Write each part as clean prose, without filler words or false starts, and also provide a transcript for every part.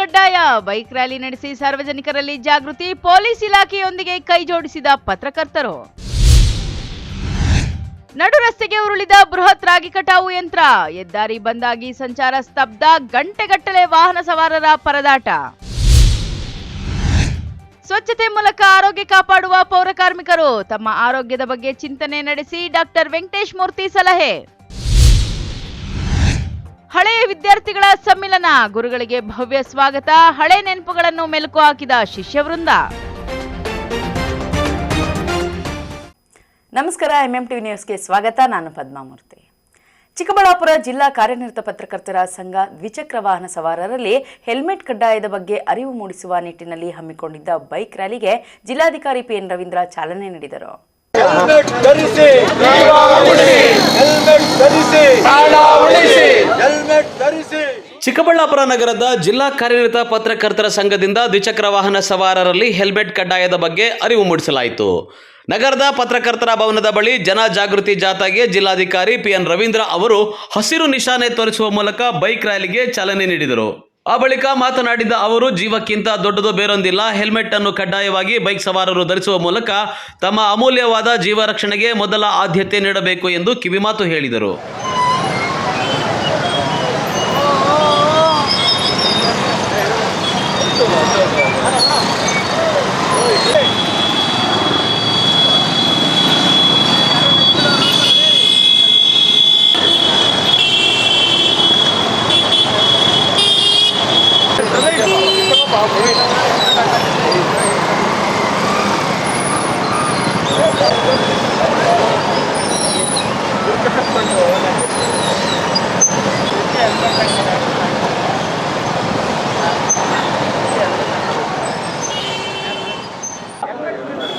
ಕಡ್ಡಾಯ. Bike rally ನಡೆಸಿ ಸಾರ್ವಜನಿಕರಲ್ಲಿ ಜಾಗೃತಿ. ಪೊಲೀಸ್ ಇಲಾಖೆಯೊಂದಿಗೆ ಕೈ ಜೋಡಿಸಿದ ಪತ್ರಕರ್ತರು. ನಡು ರಸ್ತೆಗೆ ಉರುಳಿದ ಬೃಹತ್ ರಾಗಿ ಕಟಾವು ಯಂತ್ರ. ಹೆದ್ದಾರಿ ಬಂದಾಗಿ ಸಂಚಾರ ಸ್ತಬ್ಧ. ಗಂಟೆಗಟ್ಟಲೆ ವಾಹನ ಸವಾರರ ಪರದಾಟ. ಸ್ವಚ್ಛತೆ ಮೂಲಕ ಆರೋಗ್ಯ ಕಾಪಾಡುವ ಪೌರ ಕಾರ್ಮಿಕರು. ತಮ್ಮ ಆರೋಗ್ಯದ ಬಗ್ಗೆ ಚಿಂತನೆ ನಡೆಸಿ ಡಾಕ್ಟರ್ ವೆಂಕಟೇಶ್ ಮೂರ್ತಿ ಸಲಹೆ. ಹಳೆಯ ವಿದ್ಯಾರ್ಥಿಗಳ ಸಮ್ಮಿಲನ. ಗುರುಗಳಿಗೆ ಭವ್ಯ ಸ್ವಾಗತ. ಹಳೆ ನೆನಪುಗಳನ್ನು ಮೆಲುಕು ಹಾಕಿದ ಶಿಷ್ಯ ವೃಂದ. ನಮಸ್ಕಾರ, MMTV ನ್ಯೂಸ್ಗೆ ಸ್ವಾಗತ. ನಾನು ಪದ್ಮಾಮೂರ್ತಿ. ಚಿಕ್ಕಬಳ್ಳಾಪುರ ಜಿಲ್ಲಾ ಕಾರ್ಯನಿರತ ಪತ್ರಕರ್ತರ ಸಂಘ ದ್ವಿಚಕ್ರ ವಾಹನ ಸವಾರರಲ್ಲಿ ಹೆಲ್ಮೆಟ್ ಕಡ್ಡಾಯದ ಬಗ್ಗೆ ಅರಿವು ಮೂಡಿಸುವ ನಿಟ್ಟಿನಲ್ಲಿ ಹಮ್ಮಿಕೊಂಡಿದ್ದ ಬೈಕ್ ರ್ಯಾಲಿಗೆ ಜಿಲ್ಲಾಧಿಕಾರಿ PN ರವೀಂದ್ರ ಚಾಲನೆ ನೀಡಿದರು. ಚಿಕ್ಕಬಳ್ಳಾಪುರ ನಗರದ ಜಿಲ್ಲಾ ಕಾರ್ಯನಿರತ ಪತ್ರಕರ್ತರ ಸಂಘದಿಂದ ದ್ವಿಚಕ್ರ ವಾಹನ ಸವಾರರಲ್ಲಿ ಹೆಲ್ಮೆಟ್ ಕಡ್ಡಾಯದ ಬಗ್ಗೆ ಅರಿವು ಮೂಡಿಸಲಾಯಿತು. ನಗರದ ಪತ್ರಕರ್ತರ ಭವನದ ಬಳಿ ಜನ ಜಾಗೃತಿ ಜಾಥಾಗೆ ಜಿಲ್ಲಾಧಿಕಾರಿ PN ರವೀಂದ್ರ ಅವರು ಹಸಿರು ನಿಶಾನೆ ತೋರಿಸುವ ಮೂಲಕ ಬೈಕ್ ರ್ಯಾಲಿಗೆ ಚಾಲನೆ ನೀಡಿದರು. ಆ ಬಳಿಕ ಮಾತನಾಡಿದ ಅವರು, ಜೀವಕ್ಕಿಂತ ದೊಡ್ಡದು ಬೇರೊಂದಿಲ್ಲ. ಹೆಲ್ಮೆಟ್ ಅನ್ನು ಕಡ್ಡಾಯವಾಗಿ ಬೈಕ್ ಸವಾರರು ಧರಿಸುವ ಮೂಲಕ ತಮ್ಮ ಅಮೂಲ್ಯವಾದ ಜೀವ ರಕ್ಷಣೆಗೆ ಮೊದಲ ಆದ್ಯತೆ ನೀಡಬೇಕು ಎಂದು ಕಿವಿಮಾತು ಹೇಳಿದರು.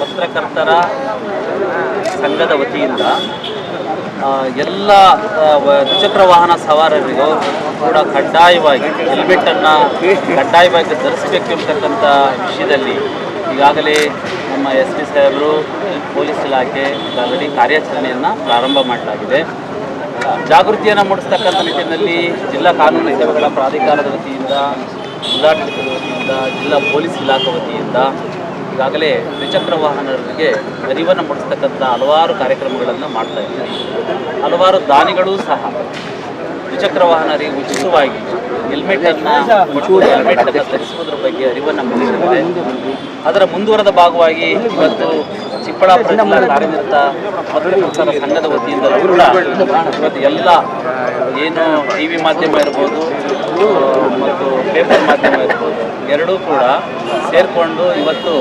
ಪತ್ರಕರ್ತರ ಸಂಘದ ವತಿಯಿಂದ ಎಲ್ಲ ದ್ವಿಚಕ್ರ ವಾಹನ ಸವಾರರಿಗೂ ಕೂಡ ಕಡ್ಡಾಯವಾಗಿ ಹೆಲ್ಮೆಟನ್ನು ಕಡ್ಡಾಯವಾಗಿ ಧರಿಸಬೇಕು ಎಂಬತಕ್ಕಂಥ ವಿಷಯದಲ್ಲಿ ಈಗಾಗಲೇ ನಮ್ಮ SP ಸಾಹೇಬರು, ಪೊಲೀಸ್ ಇಲಾಖೆ ಆಲ್ರೆಡಿ ಕಾರ್ಯಾಚರಣೆಯನ್ನು ಪ್ರಾರಂಭ ಮಾಡಲಾಗಿದೆ. ಜಾಗೃತಿಯನ್ನು ಮೂಡಿಸ್ತಕ್ಕಂಥ ನಿಟ್ಟಿನಲ್ಲಿ ಜಿಲ್ಲಾ ಕಾನೂನು ಸೇವೆಗಳ ಪ್ರಾಧಿಕಾರದ ವತಿಯಿಂದ, ಜಿಲ್ಲಾಡಳಿತದ ವತಿಯಿಂದ, ಜಿಲ್ಲಾ ಪೊಲೀಸ್ ಇಲಾಖೆ ವತಿಯಿಂದ ಈಗಾಗಲೇ ದ್ವಿಚಕ್ರ ವಾಹನಗಳಿಗೆ ಅರಿವನ್ನು ಮೂಡಿಸ್ತಕ್ಕಂಥ ಹಲವಾರು ಕಾರ್ಯಕ್ರಮಗಳನ್ನು ಮಾಡ್ತಾ ಇದ್ದೀವಿ. ಹಲವಾರು ದಾನಿಗಳೂ ಸಹ ದ್ವಿಚಕ್ರ ವಾಹನರಿಗೆ ಉಚಿತವಾಗಿ ಹೆಲ್ಮೆಟನ್ನು ಧರಿಸುವುದರ ಬಗ್ಗೆ ಅರಿವನ್ನು ಮೂಡಿಸಿದ್ದಾರೆ. ಅದರ ಮುಂದುವರೆದ ಭಾಗವಾಗಿ ಇವತ್ತು ಚಿಕ್ಕಬಳ್ಳಾಪುರ ಜಿಲ್ಲಾ ಕಾರ್ಯನಿರತ ಪತ್ರಕರ್ತರ ಸಂಘದ ವತಿಯಿಂದ ಕೂಡ ಇವತ್ತು ಎಲ್ಲ ಏನು TV ಮಾಧ್ಯಮ ಇರ್ಬೋದು ಮತ್ತು ಪೇಪರ್ ಮಾಧ್ಯಮ ಇರ್ಬೋದು ಎರಡೂ ಕೂಡ ಸೇರಿಕೊಂಡು ಇವತ್ತು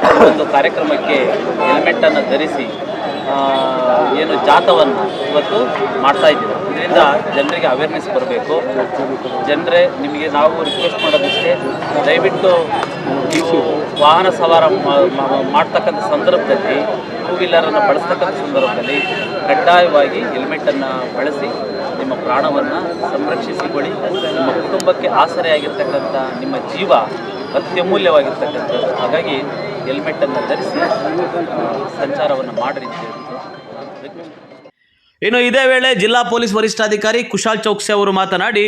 ಈ ಒಂದು ಕಾರ್ಯಕ್ರಮಕ್ಕೆ ಹೆಲ್ಮೆಟನ್ನು ಧರಿಸಿ ಏನು ಜಾಥಾವನ್ನು ಇವತ್ತು ಮಾಡ್ತಾ ಇದ್ದೀವಿ. ಇದರಿಂದ ಜನರಿಗೆ ಅವೇರ್ನೆಸ್ ಬರಬೇಕು. ಜನರೇ, ನಿಮಗೆ ನಾವು ರಿಕ್ವೆಸ್ಟ್ ಮಾಡೋದಿಷ್ಟೇ, ದಯವಿಟ್ಟು ನೀವು ವಾಹನ ಸವಾರ ಮಾಡ್ತಕ್ಕಂಥ ಸಂದರ್ಭದಲ್ಲಿ, ಟೂ ವೀಲರನ್ನು ಬಳಸ್ತಕ್ಕಂಥ ಸಂದರ್ಭದಲ್ಲಿ ಕಡ್ಡಾಯವಾಗಿ ಹೆಲ್ಮೆಟನ್ನು ಬಳಸಿ ನಿಮ್ಮ ಪ್ರಾಣವನ್ನು ಸಂರಕ್ಷಿಸಿಕೊಳ್ಳಿ. ನಿಮ್ಮ ಕುಟುಂಬಕ್ಕೆ ಆಸರೆಯಾಗಿರ್ತಕ್ಕಂಥ ನಿಮ್ಮ ಜೀವ ಅತ್ಯಮೂಲ್ಯವಾಗಿರ್ತಕ್ಕಂಥದ್ದು. ಹಾಗಾಗಿ ಹೆಲ್ಮೆಟನ್ನು ಧರಿಸಿ ಸಂಚಾರವನ್ನು ಮಾಡಿರಿ ಅಂತ ಹೇಳ್ಬಿಟ್ಟು. ಇನ್ನು ಇದೇ ವೇಳೆ ಜಿಲ್ಲಾ ಪೊಲೀಸ್ ವರಿಷ್ಠಾಧಿಕಾರಿ ಕುಶಾಲ್ ಚೌಕ್ಸಿ ಅವರು ಮಾತನಾಡಿ,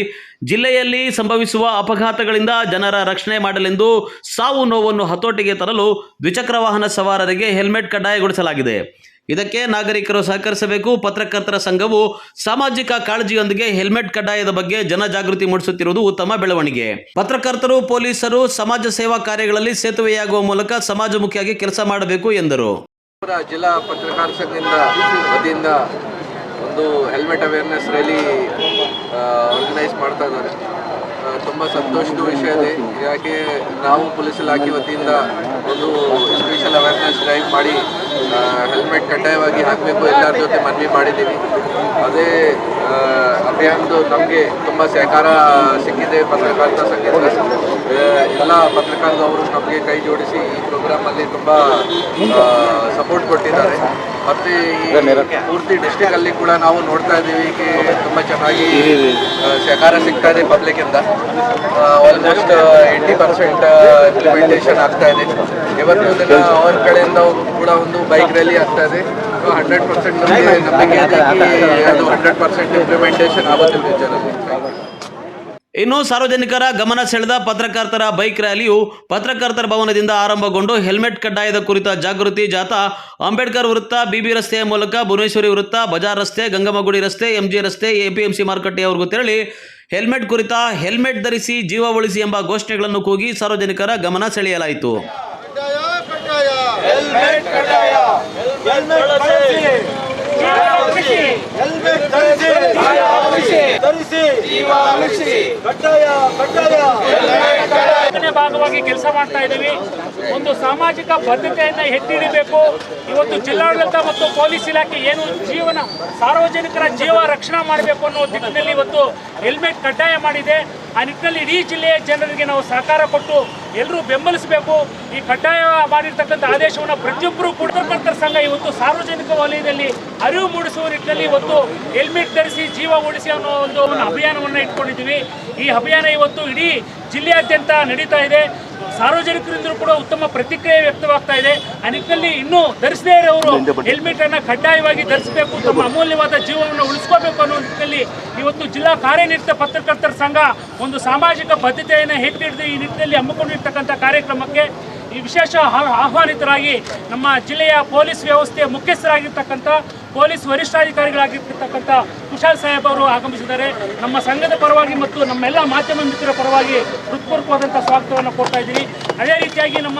ಜಿಲ್ಲೆಯಲ್ಲಿ ಸಂಭವಿಸುವ ಅಪಘಾತಗಳಿಂದ ಜನರ ರಕ್ಷಣೆ ಮಾಡಲೆಂದು ಸಾವು ನೋವನ್ನು ಹತೋಟಿಗೆ ತರಲು ದ್ವಿಚಕ್ರ ವಾಹನ ಸವಾರರಿಗೆ ಹೆಲ್ಮೆಟ್ ಕಡ್ಡಾಯಗೊಳಿಸಲಾಗಿದೆ. ಇದಕ್ಕೆ ನಾಗರಿಕರು ಸಹಕರಿಸಬೇಕು. ಪತ್ರಕರ್ತರ ಸಂಘವು ಸಾಮಾಜಿಕ ಕಾಳಜಿಯೊಂದಿಗೆ ಹೆಲ್ಮೆಟ್ ಕಡ್ಡಾಯದ ಬಗ್ಗೆ ಜನಜಾಗೃತಿ ಮೂಡಿಸುತ್ತಿರುವುದು ಉತ್ತಮ ಬೆಳವಣಿಗೆ. ಪತ್ರಕರ್ತರು, ಪೊಲೀಸರು ಸಮಾಜ ಸೇವಾ ಕಾರ್ಯಗಳಲ್ಲಿ ಸೇತುವೆಯಾಗುವ ಮೂಲಕ ಸಮಾಜಮುಖಿಯಾಗಿ ಕೆಲಸ ಮಾಡಬೇಕು ಎಂದರು. ಜಿಲ್ಲಾ ಪತ್ರಕರ್ತರ ಸಂಘದಿಂದ ವತಿಯಿಂದ ಒಂದು ಹೆಲ್ಮೆಟ್ ಅವೇರ್ನೆಸ್ ರ್ಯಾಲಿ ಆರ್ಗನೈಸ್ ಮಾಡ್ತಾ ಇದ್ದಾರೆ. ತುಂಬ ಸಂತೋಷದ ವಿಷಯ ಇದೆ. ಯಾಕೆ ನಾವು ಪೊಲೀಸ್ ಇಲಾಖೆ ವತಿಯಿಂದ ಒಂದು ಸ್ಪೆಷಲ್ ಅವೇರ್ನೆಸ್ ಡ್ರೈವ್ ಮಾಡಿ ಹೆಲ್ಮೆಟ್ ಕಡ್ಡಾಯವಾಗಿ ಹಾಕಬೇಕು ಎಲ್ಲರ ಜೊತೆ ಮನವಿ ಮಾಡಿದ್ದೀವಿ. ಅದೇ ಅಭಿಯಾನದ್ದು ನಮಗೆ ತುಂಬ ಸಹಕಾರ ಸಿಕ್ಕಿದೆ. ಪತ್ರಕರ್ತರ ಸಂಘದಿಂದ ಎಲ್ಲ ಪತ್ರಕರ್ತರವರು ನಮಗೆ ಕೈ ಜೋಡಿಸಿ ಈ ಪ್ರೋಗ್ರಾಮಲ್ಲಿ ತುಂಬ ಸಪೋರ್ಟ್ ಕೊಟ್ಟಿದ್ದಾರೆ. ಮತ್ತು ಈ ಪೂರ್ತಿ ಡಿಸ್ಟಿಕಲ್ಲಿ ಕೂಡ ನಾವು ನೋಡ್ತಾ ಇದ್ದೀವಿ ತುಂಬ ಚೆನ್ನಾಗಿ ಸಹಕಾರ ಸಿಗ್ತಾ ಇದೆ ಪಬ್ಲಿಕ್ಕಿಂದ. ಆಲ್ಮೋಸ್ಟ್ 80% ಇಂಪ್ಲಿಮೆಂಟೇಷನ್ ಆಗ್ತಾ ಇದೆ. ಇವತ್ತು ದಿನ ಅವ್ರ ಕಡೆಯಿಂದ ಕೂಡ ಒಂದು ಬೈಕ್ ರ್ಯಾಲಿ ಆಗ್ತಾ ಇದೆ. 100% ನಂಬಿಕೆ ಇದೆ ಅದು 100% ಇಂಪ್ಲಿಮೆಂಟೇಷನ್ ಆಗುತ್ತೆ ಫ್ಯೂಚರಲ್ಲಿ. ಇನ್ನು ಸಾರ್ವಜನಿಕರ ಗಮನ ಸೆಳೆದ ಪತ್ರಕರ್ತರ ಬೈಕ್ ರ್ಯಾಲಿಯು ಪತ್ರಕರ್ತರ ಭವನದಿಂದ ಆರಂಭಗೊಂಡು ಹೆಲ್ಮೆಟ್ ಕಡ್ಡಾಯದ ಕುರಿತ ಜಾಗೃತಿ ಜಾಥಾ ಅಂಬೇಡ್ಕರ್ ವೃತ್ತ, ಬಿಬಿ ರಸ್ತೆಯ ಮೂಲಕ ಭುವನೇಶ್ವರಿ ವೃತ್ತ, ಬಜಾರ್ ರಸ್ತೆ, ಗಂಗಮ್ಮಗುಡಿ ರಸ್ತೆ, ಎಂಜಿ ರಸ್ತೆ, ಎಪಿಎಂಸಿ ಮಾರುಕಟ್ಟೆಯವರೆಗೂ ತೆರಳಿ ಹೆಲ್ಮೆಟ್ ಕುರಿತ ಹೆಲ್ಮೆಟ್ ಧರಿಸಿ ಜೀವ ಉಳಿಸಿ ಎಂಬ ಘೋಷಣೆಗಳನ್ನು ಕೂಗಿ ಸಾರ್ವಜನಿಕರ ಗಮನ ಸೆಳೆಯಲಾಯಿತು. ಭಾಗವಾಗಿ ಕೆಲಸ ಮಾಡ್ತಾ ಇದ್ದೀವಿ. ಒಂದು ಸಾಮಾಜಿಕ ಬದ್ಧತೆಯನ್ನು ಎತ್ತಿಡಬೇಕು. ಇವತ್ತು ಜಿಲ್ಲಾಡಳಿತ ಮತ್ತು ಪೊಲೀಸ್ ಇಲಾಖೆ ಏನು ಸಾರ್ವಜನಿಕರ ಜೀವ ರಕ್ಷಣೆ ಮಾಡಬೇಕು ಅನ್ನೋ ನಿಟ್ಟಿನಲ್ಲಿ ಇವತ್ತು ಹೆಲ್ಮೆಟ್ ಕಡ್ಡಾಯ ಮಾಡಿದೆ. ಆ ನಿಟ್ಟಿನಲ್ಲಿ ಇಡೀ ಜಿಲ್ಲೆಯ ಜನರಿಗೆ ನಾವು ಸಹಕಾರ ಕೊಟ್ಟು ಎಲ್ಲರೂ ಬೆಂಬಲಿಸಬೇಕು. ಈ ಕಡ್ಡಾಯ ಮಾಡಿರ್ತಕ್ಕಂಥ ಆದೇಶವನ್ನು ಪ್ರತಿಯೊಬ್ಬರು ಪತ್ರಕರ್ತರ ಸಂಘ ಇವತ್ತು ಸಾರ್ವಜನಿಕ ವಲಯದಲ್ಲಿ ಅರಿವು ಮೂಡಿಸುವ ನಿಟ್ಟಿನಲ್ಲಿ ಇವತ್ತು ಹೆಲ್ಮೆಟ್ ಧರಿಸಿ ಜೀವ ಉಳಿಸಿ ಅನ್ನೋ ಒಂದು ಅಭಿಯಾನವನ್ನು ಇಟ್ಕೊಂಡಿದ್ದೀವಿ. ಈ ಅಭಿಯಾನ ಇವತ್ತು ಇಡೀ ಜಿಲ್ಲೆಯಾದ್ಯಂತ ನಡೀತಾ ಇದೆ. ಸಾರ್ವಜನಿಕರಿಂದಲೂ ಕೂಡ ಉತ್ತಮ ಪ್ರತಿಕ್ರಿಯೆ ವ್ಯಕ್ತವಾಗ್ತಾ ಇದೆ. ಆ ನಿಟ್ಟಿನಲ್ಲಿ ಇನ್ನೂ ಧರಿಸದೇ ಇರೋರು ಹೆಲ್ಮೆಟ್ ಅನ್ನು ಕಡ್ಡಾಯವಾಗಿ ಧರಿಸಬೇಕು, ತಮ್ಮ ಅಮೂಲ್ಯವಾದ ಜೀವನವನ್ನು ಉಳಿಸ್ಕೋಬೇಕು ಅನ್ನೋ ನಿಟ್ಟಿನಲ್ಲಿ ಇವತ್ತು ಜಿಲ್ಲಾ ಕಾರ್ಯನಿರತ ಪತ್ರಕರ್ತರ ಸಂಘ ಒಂದು ಸಾಮಾಜಿಕ ಬದ್ಧತೆಯನ್ನು ಎತ್ತಿಹಿಡಿದು ಈ ನಿಟ್ಟಿನಲ್ಲಿ ಹಮ್ಮಿಕೊಂಡಿರ್ತಕ್ಕಂಥ ಕಾರ್ಯಕ್ರಮಕ್ಕೆ ಈ ವಿಶೇಷ ಆಹ್ವಾನಿತರಾಗಿ ನಮ್ಮ ಜಿಲ್ಲೆಯ ಪೊಲೀಸ್ ವ್ಯವಸ್ಥೆಯ ಮುಖ್ಯಸ್ಥರಾಗಿರ್ತಕ್ಕಂಥ ಪೊಲೀಸ್ ವರಿಷ್ಠಾಧಿಕಾರಿಗಳಾಗಿರ್ತಕ್ಕಂಥ ಕುಶಾಲ್ ಸಾಹೇಬ್ ಅವರು ಆಗಮಿಸಿದ್ದಾರೆ. ನಮ್ಮ ಸಂಘದ ಪರವಾಗಿ ಮತ್ತು ನಮ್ಮೆಲ್ಲ ಮಾಧ್ಯಮ ಮಿತ್ರರ ಪರವಾಗಿ ಹೃತ್ಪೂರ್ವಕವಾದಂಥ ಸ್ವಾಗತವನ್ನು ಕೊಡ್ತಾ ಇದ್ದೀನಿ. ಅದೇ ರೀತಿಯಾಗಿ ನಮ್ಮ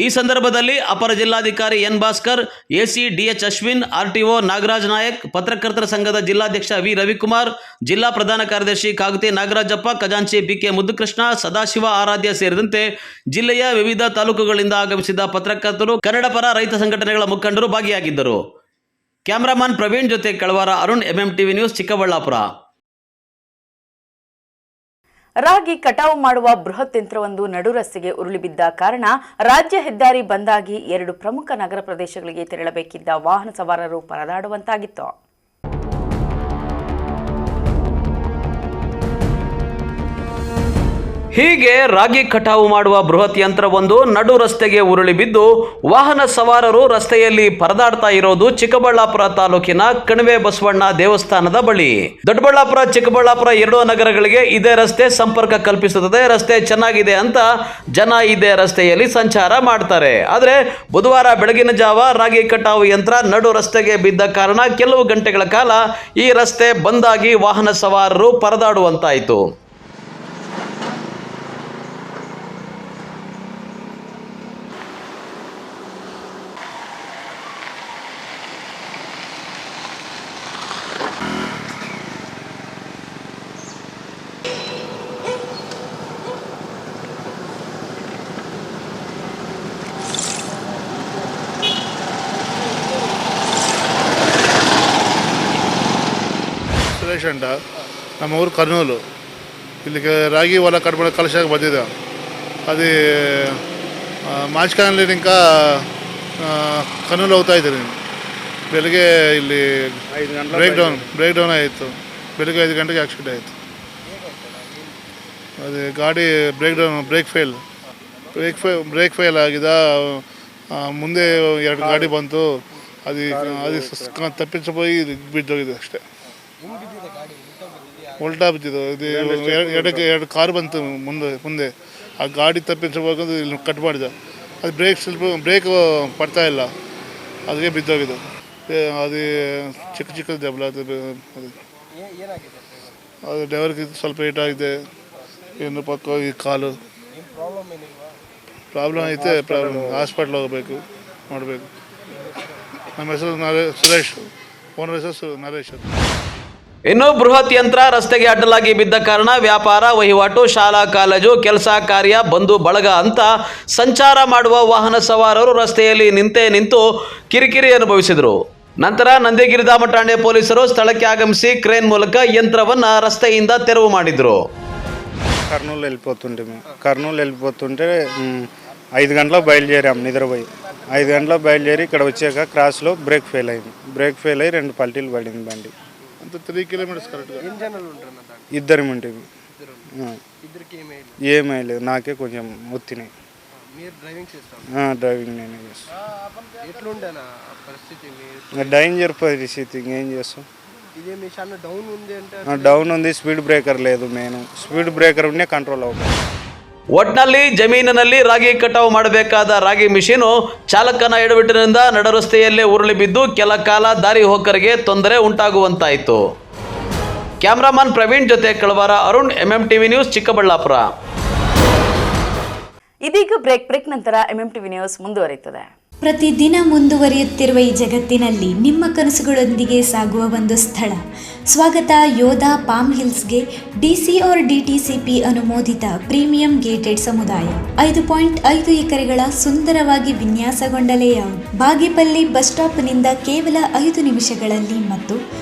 ಈ ಸಂದರ್ಭದಲ್ಲಿ ಅಪರ ಜಿಲ್ಲಾಧಿಕಾರಿ N Bhaskar, AC DH Ashwin, RTO Nagaraj Nayak, ಪತ್ರಕರ್ತರ ಸಂಘದ ಜಿಲ್ಲಾಧ್ಯಕ್ಷ ವಿ ರವಿಕುಮಾರ್, ಜಿಲ್ಲಾ ಪ್ರಧಾನ ಕಾರ್ಯದರ್ಶಿ ಕಾಗತಿ ನಾಗರಾಜಪ್ಪ, ಖಜಾಂಚಿ ಬಿಕೆ ಮುದ್ದುಕೃಷ್ಣ, ಸದಾಶಿವ ಆರಾಧ್ಯ ಸೇರಿದಂತೆ ಜಿಲ್ಲೆಯ ವಿವಿಧ ತಾಲೂಕುಗಳಿಂದ ಆಗಮಿಸಿದ ಪತ್ರಕರ್ತರು, ಕನ್ನಡ ಪರ ರೈತ ಸಂಘಟನೆಗಳ ಮುಖಂಡರು ಭಾಗಿಯಾಗಿದ್ದರು. ಕ್ಯಾಮರಾಮನ್ ಪ್ರವೀಣ್ ಜೊತೆ ಕಳವಾರ ಅರುಣ್, ಎಂಎಂಟಿವಿ ನ್ಯೂಸ್, ಚಿಕ್ಕಬಳ್ಳಾಪುರ. ರಾಗಿ ಕಟಾವು ಮಾಡುವ ಬೃಹತ್ ಯಂತ್ರವೊಂದು ನಡು ರಸ್ತೆಗೆ ಉರುಳಿ ಬಿದ್ದ ಕಾರಣ ರಾಜ್ಯ ಹೆದ್ದಾರಿ ಬಂದಾಗಿ 2 ಪ್ರಮುಖ ನಗರ ಪ್ರದೇಶಗಳಿಗೆ ತೆರಳಬೇಕಿದ್ದ ವಾಹನ ಸವಾರರು ಪರದಾಡುವಂತಾಗಿತ್ತು. ಹೀಗೆ ರಾಗಿ ಕಟಾವು ಮಾಡುವ ಬೃಹತ್ ಯಂತ್ರವೊಂದು ನಡು ರಸ್ತೆಗೆ ಉರುಳಿ ಬಿದ್ದು ವಾಹನ ಸವಾರರು ರಸ್ತೆಯಲ್ಲಿ ಪರದಾಡ್ತಾ ಇರೋದು ಚಿಕ್ಕಬಳ್ಳಾಪುರ ತಾಲೂಕಿನ ಕಣಿವೆ ಬಸವಣ್ಣ ದೇವಸ್ಥಾನದ ಬಳಿ. ದೊಡ್ಡಬಳ್ಳಾಪುರ ಚಿಕ್ಕಬಳ್ಳಾಪುರ 2 ನಗರಗಳಿಗೆ ಇದೇ ರಸ್ತೆ ಸಂಪರ್ಕ ಕಲ್ಪಿಸುತ್ತದೆ. ರಸ್ತೆ ಚೆನ್ನಾಗಿದೆ ಅಂತ ಜನ ಇದೇ ರಸ್ತೆಯಲ್ಲಿ ಸಂಚಾರ ಮಾಡ್ತಾರೆ. ಆದರೆ ಬುಧವಾರ ಬೆಳಗಿನ ಜಾವ ರಾಗಿ ಕಟಾವು ಯಂತ್ರ ನಡು ರಸ್ತೆಗೆ ಬಿದ್ದ ಕಾರಣ ಕೆಲವು ಗಂಟೆಗಳ ಕಾಲ ಈ ರಸ್ತೆ ಬಂದಾಗಿ ವಾಹನ ಸವಾರರು ಪರದಾಡುವಂತಾಯಿತು. ಸುರೇಶ್ ಅಂತ, ನಮ್ಮ ಊರು ಕರ್ನೂಲು. ಇಲ್ಲಿಗೆ ರಾಗಿ ಹೊಲ ಕಟ್ ಮಾಡೋ ಕಲಶಕ್ಕೆ ಬಂದಿದೆ. ಅದು ಮಾಚ್ಕಾನಲ್ಲಿ ನಿಂಕ ಕರ್ನೂಲು ಹೋಗ್ತಾ ಇದ್ದೀನಿ. ಬೆಳಗ್ಗೆ ಇಲ್ಲಿ ಬ್ರೇಕ್ ಡೌನ್ ಆಯಿತು. ಬೆಳಗ್ಗೆ 5 ಗಂಟೆಗೆ ಆಕ್ಸಿಡೆಂಟ್ ಆಯಿತು. ಅದೇ ಗಾಡಿ ಬ್ರೇಕ್ ಫೇಲ್ ಆಗಿದೆ. ಮುಂದೆ 2 ಗಾಡಿ ಬಂತು, ಅದು ತಪ್ಪಿಸಿపోయి ಬಿದ್ದೋಗಿದೆ ಅಷ್ಟೇ. ಉಲ್ಟಾ ಬಿದ್ದಿದ್ದು. ಇದು 2 ಕಾರ್ ಬಂತು ಮುಂದೆ. ಆ ಗಾಡಿ ತಪ್ಪಿಸಬೇಕಂದ್ರೆ ಇಲ್ಲಿ ಕಟ್ ಮಾಡಿದ. ಅದು ಬ್ರೇಕ್ ಪಡ್ತಾ ಇಲ್ಲ, ಅದಕ್ಕೆ ಬಿದ್ದೋಗಿದೆ. ಅದು ಚಿಕ್ಕ ಜಬಲ ಅದು ಡ್ರೈವರ್ಗೆ ಸ್ವಲ್ಪ ಏಟಾಗಿದೆ. ಇನ್ನು ಪಕ್ಕ ಈ ಕಾಲು ಪ್ರಾಬ್ಲಮ್ ಐತೆ. ಹಾಸ್ಪಿಟ್ಲ್ ಹೋಗಬೇಕು, ಮಾಡಬೇಕು. ನಮ್ಮ ಹೆಸರು ಸುರೇಶ್, ಓನರ್ ಹೆಸರು ನರೇಶ್. ಇನ್ನು ಬೃಹತ್ ಯಂತ್ರ ರಸ್ತೆಗೆ ಅಡ್ಡಲಾಗಿ ಬಿದ್ದ ಕಾರಣ ವ್ಯಾಪಾರ ವಹಿವಾಟು, ಶಾಲಾ ಕಾಲೇಜು, ಕೆಲಸ ಕಾರ್ಯ, ಬಂಧು ಬಳಗ ಅಂತ ಸಂಚಾರ ಮಾಡುವ ವಾಹನ ಸವಾರರು ರಸ್ತೆಯಲ್ಲಿ ನಿಂತು ಕಿರಿಕಿರಿ ಅನುಭವಿಸಿದರು. ನಂತರ ನಂದಿಗಿರಿಧಾಮ ಠಾಣೆ ಪೊಲೀಸರು ಸ್ಥಳಕ್ಕೆ ಆಗಮಿಸಿ ಕ್ರೇನ್ ಮೂಲಕ ಯಂತ್ರವನ್ನು ರಸ್ತೆಯಿಂದ ತೆರವು ಮಾಡಿದರು. కర్నూలు వెళ్ళిపోతుంటే 5 గంటలకు బయలుదేరాం నిద్రపోయి. 5 గంటలకు బయలుదేరి ఇక్కడ వచ్చాక క్రాస్లో బ్రేక్ ఫెయిల్ అయింది. బ్రేక్ ఫెయిల్ అయ్యి 2 పల్టీలు పడింది బండి. అంత 3 కిలోమీటర్స్ కరెక్ట్గా. ఇద్దరం ఉంటుంది. ఏమీ లేదు, నాకే కొంచెం ఒత్తినాయి. డ్రైవింగ్ నేనే చేస్తాను. డేంజర్ పరిస్థితి, ఇంకేం చేస్తాం. ಡೌನ್ ఉంది, ಸ್ಪೀಡ್ ಬ್ರೇಕರ್ లేదు. ಮೇನು ಸ್ಪೀಡ್ ಬ್ರೇಕರ್ ಉನ್ನೇ ಕಂಟ್ರೋಲ್ ಆಗಬೇಕು. ಒಟ್ನಲ್ಲಿ ಜಮೀನಿನಲ್ಲಿ ರಾಗಿ ಕಟಾವು ಮಾಡಬೇಕಾದ ರಾಗಿ ಮಿಷಿನು ಚಾಲಕನ ಎಡವಿಟ್ಟಿನಿಂದ ನಡರಸ್ತೆಯಲ್ಲೇ ಉರುಳಿ ಬಿದ್ದು ಕೆಲ ಕಾಲ ದಾರಿ ಹೋಕರಿಗೆ ತೊಂದರೆ ಉಂಟಾಗುವಂತಾಯಿತು. ಕ್ಯಾಮ್ರಾಮನ್ ಪ್ರವೀಣ್ ಜೊತೆ ಕಳವಾರ ಅರುಣ್, MMTV ನ್ಯೂಸ್, ಚಿಕ್ಕಬಳ್ಳಾಪುರ. ಇದೀಗ ಬ್ರೇಕ್ ನಂತರ MMTV ನ್ಯೂಸ್ ಮುಂದುವರಿಯುತ್ತದೆ. ಪ್ರತಿದಿನ ಮುಂದುವರಿಯುತ್ತಿರುವ ಈ ಜಗತ್ತಿನಲ್ಲಿ ನಿಮ್ಮ ಕನಸುಗಳೊಂದಿಗೆ ಸಾಗುವ ಒಂದು ಸ್ಥಳ. ಸ್ವಾಗತ ಯೋಧಾ ಪಾಮ್ ಹಿಲ್ಸ್ಗೆ. DC or DTCP ಅನುಮೋದಿತ ಪ್ರೀಮಿಯಂ ಗೇಟೆಡ್ ಸಮುದಾಯ. 5.5 ಎಕರೆಗಳ ಸುಂದರವಾಗಿ ವಿನ್ಯಾಸಗೊಂಡ ಲೇಔಟ್. ಬಾಗೇಪಲ್ಲಿ ಬಸ್ ಸ್ಟಾಪ್ನಿಂದ ಕೇವಲ 5 ನಿಮಿಷಗಳಲ್ಲಿ ಮತ್ತು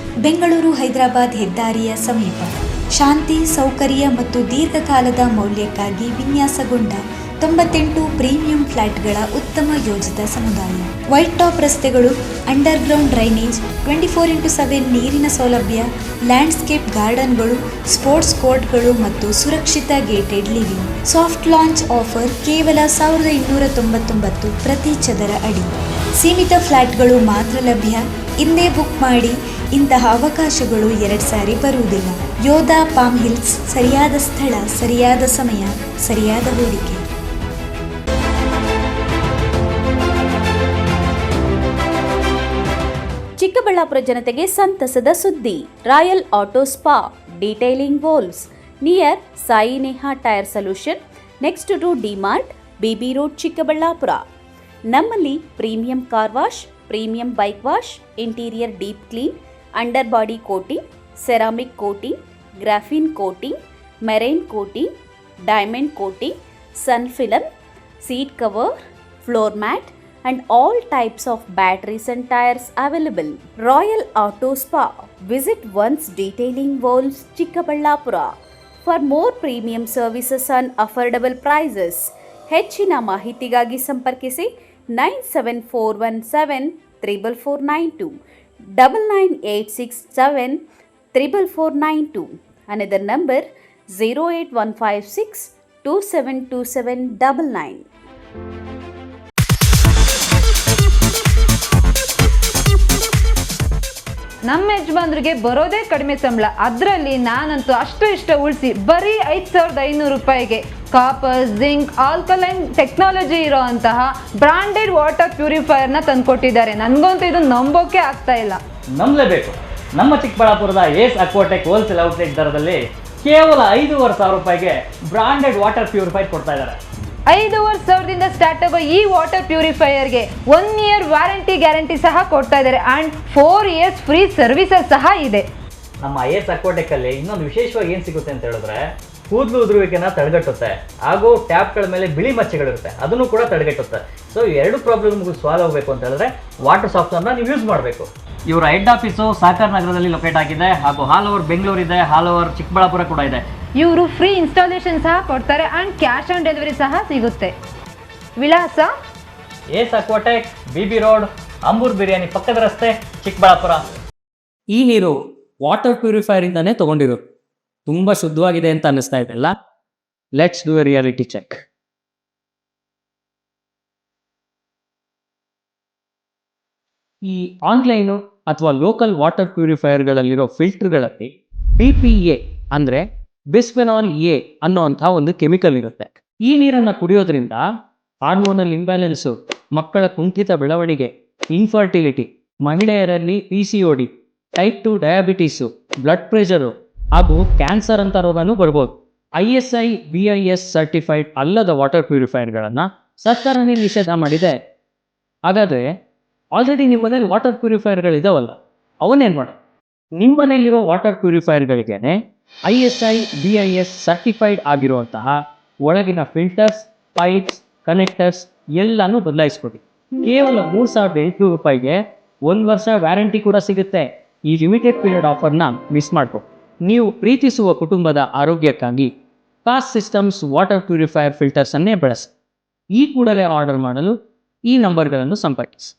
ಬೆಂಗಳೂರು ಹೈದರಾಬಾದ್ ಹೆದ್ದಾರಿಯ ಸಮೀಪ. ಶಾಂತಿ, ಸೌಕರ್ಯ ಮತ್ತು ದೀರ್ಘಕಾಲದ ಮೌಲ್ಯಕ್ಕಾಗಿ ವಿನ್ಯಾಸಗೊಂಡ 98 ಪ್ರೀಮಿಯಂ ಫ್ಲಾಟ್ಗಳ ಉತ್ತಮ ಯೋಜಿತ ಸಮುದಾಯ. ವೈಟ್ ಟಾಪ್ ರಸ್ತೆಗಳು, ಅಂಡರ್ಗ್ರೌಂಡ್ ಡ್ರೈನೇಜ್, 24x7 ನೀರಿನ ಸೌಲಭ್ಯ, ಲ್ಯಾಂಡ್ಸ್ಕೇಪ್ ಗಾರ್ಡನ್ಗಳು, ಸ್ಪೋರ್ಟ್ಸ್ ಕೋರ್ಟ್ಗಳು ಮತ್ತು ಸುರಕ್ಷಿತ gated living. Soft launch offer ಕೇವಲ 1299 ಪ್ರತಿ ಚದರ ಅಡಿ. ಸೀಮಿತ ಫ್ಲಾಟ್ಗಳು ಮಾತ್ರ ಲಭ್ಯ. ಇಂದೇ ಬುಕ್ ಮಾಡಿ. ಇಂತಹ ಅವಕಾಶಗಳು 2 ಸಾರಿ ಬರುವುದಿಲ್ಲ. ಯೋಧಾ ಪಾಮ್ ಹಿಲ್ಸ್, ಸರಿಯಾದ ಸ್ಥಳ, ಸರಿಯಾದ ಸಮಯ, ಸರಿಯಾದ ಹೂಡಿಕೆ. ಚಿಕ್ಕಬಳ್ಳಾಪುರ ಜನತೆಗೆ ಸಂತಸದ ಸುದ್ದಿ. Royal auto spa, detailing walls near Sai Neha tyre solution, next to DMart, BB road, Chikkaballapur. ನಮ್ಮಲ್ಲಿ premium car wash, premium bike wash, interior deep clean, under body coating, ceramic coating, graphene coating, marine coating, diamond coating, sun film, seat cover, floor mat and all types of batteries and tires available. Royal Auto Spa. Visit once Detailing Walls, Chikkaballapura. For more premium services and affordable prices, ಹೆಚ್ಚಿನ ಮಾಹಿತಿಗಾಗಿ ಸಂಪರ್ಕಿಸಿ 9741734492 9986744492. Another number 08156272799. ನಮ್ಮ ಯಜಮಾನ್ರಿಗೆ ಬರೋದೇ ಕಡಿಮೆ ಸಂಬಳ. ಅದರಲ್ಲಿ ನಾನಂತೂ ಅಷ್ಟು ಇಷ್ಟ ಉಳಿಸಿ ಬರೀ 5500 ರೂಪಾಯಿಗೆ ಕಾಪರ್, ಜಿಂಕ್, ಆಲ್ಕಲೈನ್ ಟೆಕ್ನಾಲಜಿ ಇರೋ ಅಂತಹ ಬ್ರಾಂಡೆಡ್ ವಾಟರ್ ಪ್ಯೂರಿಫೈಯರ್ನ ತಂದುಕೊಟ್ಟಿದ್ದಾರೆ. ನನಗಂತೂ ಇದು ನಂಬೋಕೆ ಆಗ್ತಾ ಇಲ್ಲ. ನಂಬಲೇಬೇಕು. ನಮ್ಮ ಚಿಕ್ಕಬಳ್ಳಾಪುರದ ಏಸ್ ಅಕ್ವಾಟೆಕ್ ಹೋಲ್ಸೇಲ್ ಔಟ್ಲೆಟ್ ದರದಲ್ಲಿ ಕೇವಲ 5,500 ರೂಪಾಯಿಗೆ ಬ್ರಾಂಡೆಡ್ ವಾಟರ್ ಪ್ಯೂರಿಫೈರ್ ಕೊಡ್ತಾ ಇದ್ದಾರೆ. 5,500ದಿಂದ ಸ್ಟಾರ್ಟ್ ಆಗೋ ಈ ವಾಟರ್ ಪ್ಯೂರಿಫೈಯರ್ಗೆ 1 ಇಯರ್ ವಾರಂಟಿ ಗ್ಯಾರಂಟಿ ಸಹ ಕೊಡ್ತಾ ಇದ್ದಾರೆ ಆ್ಯಂಡ್ 4 ಇಯರ್ಸ್ ಫ್ರೀ ಸರ್ವಿಸಸ್ ಸಹ ಇದೆ. ನಮ್ಮ ಏಸ್ ಅಕ್ವಾಟೆಕಲ್ಲಿ ಇನ್ನೊಂದು ವಿಶೇಷವಾಗಿ ಏನು ಸಿಗುತ್ತೆ ಅಂತ ಹೇಳಿದ್ರೆ, ಕೂದಲು ಉದುರುವಿಕೆನ ತಡೆಗಟ್ಟುತ್ತೆ, ಹಾಗೂ ಟ್ಯಾಪ್ಗಳ ಮೇಲೆ ಬಿಳಿ ಮಚ್ಚೆಗಳಿರುತ್ತೆ, ಅದನ್ನು ಕೂಡ ತಡೆಗಟ್ಟುತ್ತೆ. ಸೊ ಈ 2 ಪ್ರಾಬ್ಲಮ್ಗೂ ಸಾಲ್ವ್ ಆಗಬೇಕು ಅಂತ ಹೇಳಿದ್ರೆ ವಾಟರ್ ಸಾಫ್ಟ್ವೇರ್ನ ನೀವು ಯೂಸ್ ಮಾಡಬೇಕು. ಇವರ ಹೆಡ್ ಆಫೀಸು ಸಾಕರ್ ನಗರದಲ್ಲಿ ಲೊಕೇಟ್ ಆಗಿದೆ, ಹಾಗೂ ಆಲ್ ಓವರ್ ಬೆಂಗಳೂರು ಇದೆ, ಆಲ್ ಓವರ್ ಚಿಕ್ಕಬಳ್ಳಾಪುರ ಕೂಡ ಇದೆ. ಇವರು ಫ್ರೀ ಇನ್ಸ್ಟಾಲೇಷನ್ ಸಹ ಕೊಡ್ತಾರೆ ಆ್ಯಂಡ್ ಕ್ಯಾಶ್ ಆನ್ ಡೆಲಿವರಿ ಸಹ ಸಿಗುತ್ತೆ. ವಿಳಾಸ ಏಸ್ ಅಕ್ವಾಟೆಕ್, BB ರೋಡ್, ಆಂಬೂರ್ ಬಿರಿಯಾನಿ ಪಕ್ಕದ ರಸ್ತೆ, ಚಿಕ್ಕಬಳ್ಳಾಪುರ. ಈ ನೀರು ವಾಟರ್ ಪ್ಯೂರಿಫೈರ್ ಇಂದಾನೆ ತಗೊಂಡಿರೋದು. ತುಂಬಾ ಶುದ್ಧವಾಗಿದೆ ಅಂತ ಅನ್ನಿಸ್ತಾ ಇದೆಲ್ಲ. Let's do a reality check. ಈ ಆನ್ಲೈನು ಅಥವಾ ಲೋಕಲ್ ವಾಟರ್ ಪ್ಯೂರಿಫೈಯರ್ಗಳಲ್ಲಿರೋ ಫಿಲ್ಟರ್ಗಳಲ್ಲಿ PPA ಅಂದರೆ ಬಿಸ್ಫೆನಾಲ್ ಎ ಅನ್ನೋಂಥ ಒಂದು ಕೆಮಿಕಲ್ ಇರುತ್ತೆ. ಈ ನೀರನ್ನು ಕುಡಿಯೋದ್ರಿಂದ ಹಾರ್ಮೋನಲ್ ಇಂಬ್ಯಾಲೆನ್ಸು, ಮಕ್ಕಳ ಕುಂಠಿತ ಬೆಳವಣಿಗೆ, ಇನ್ಫರ್ಟಿಲಿಟಿ, ಮಹಿಳೆಯರಲ್ಲಿ PCOD, type 2 diabetes, blood pressure ಹಾಗೂ ಕ್ಯಾನ್ಸರ್ ಅಂತ ರೋಗನೂ ಬರ್ಬೋದು. ISI BIS ಸರ್ಟಿಫೈಡ್ ಅಲ್ಲದ ವಾಟರ್ ಪ್ಯೂರಿಫೈಯರ್ಗಳನ್ನು ಸರ್ಕಾರನೇ ನಿಷೇಧ ಮಾಡಿದೆ. ಹಾಗಾದರೆ ಆಲ್ರೆಡಿ ನಿಮ್ಮ ಮನೇಲಿ ವಾಟರ್ ಪ್ಯೂರಿಫೈಯರ್ಗಳಿದಾವಲ್ಲ, ಅವನ್ನೇನು ಮಾಡೋದು? ನಿಮ್ಮ ಮನೆಯಲ್ಲಿರೋ ವಾಟರ್ ಪ್ಯೂರಿಫೈಯರ್ಗಳಿಗೇನೆ ISI BIS ಸರ್ಟಿಫೈಡ್ ಆಗಿರುವಂತಹ ಒಳಗಿನ ಫಿಲ್ಟರ್ಸ್, ಪೈಪ್ಸ್, ಕನೆಕ್ಟರ್ಸ್ ಎಲ್ಲನೂ ಬದಲಾಯಿಸ್ಕೊಡಿ. ಕೇವಲ 3,800 ರೂಪಾಯಿಗೆ 1 ವರ್ಷ ವ್ಯಾರಂಟಿ ಕೂಡ ಸಿಗುತ್ತೆ. ಈ ಲಿಮಿಟೆಡ್ ಪೀರಿಯಡ್ ಆಫರ್ನ ಮಿಸ್ ಮಾಡ್ಕೊ. ನೀವು ಪ್ರೀತಿಸುವ ಕುಟುಂಬದ ಆರೋಗ್ಯಕ್ಕಾಗಿ ಫಾಸ್ಟ್ ಸಿಸ್ಟಮ್ಸ್ ವಾಟರ್ ಪ್ಯೂರಿಫೈಯರ್ ಫಿಲ್ಟರ್ಸನ್ನೇ ಬಳಸಿ. ಈ ಕೂಡಲೇ ಆರ್ಡರ್ ಮಾಡಲು ಈ ನಂಬರ್ಗಳನ್ನು ಸಂಪರ್ಕಿಸಿ.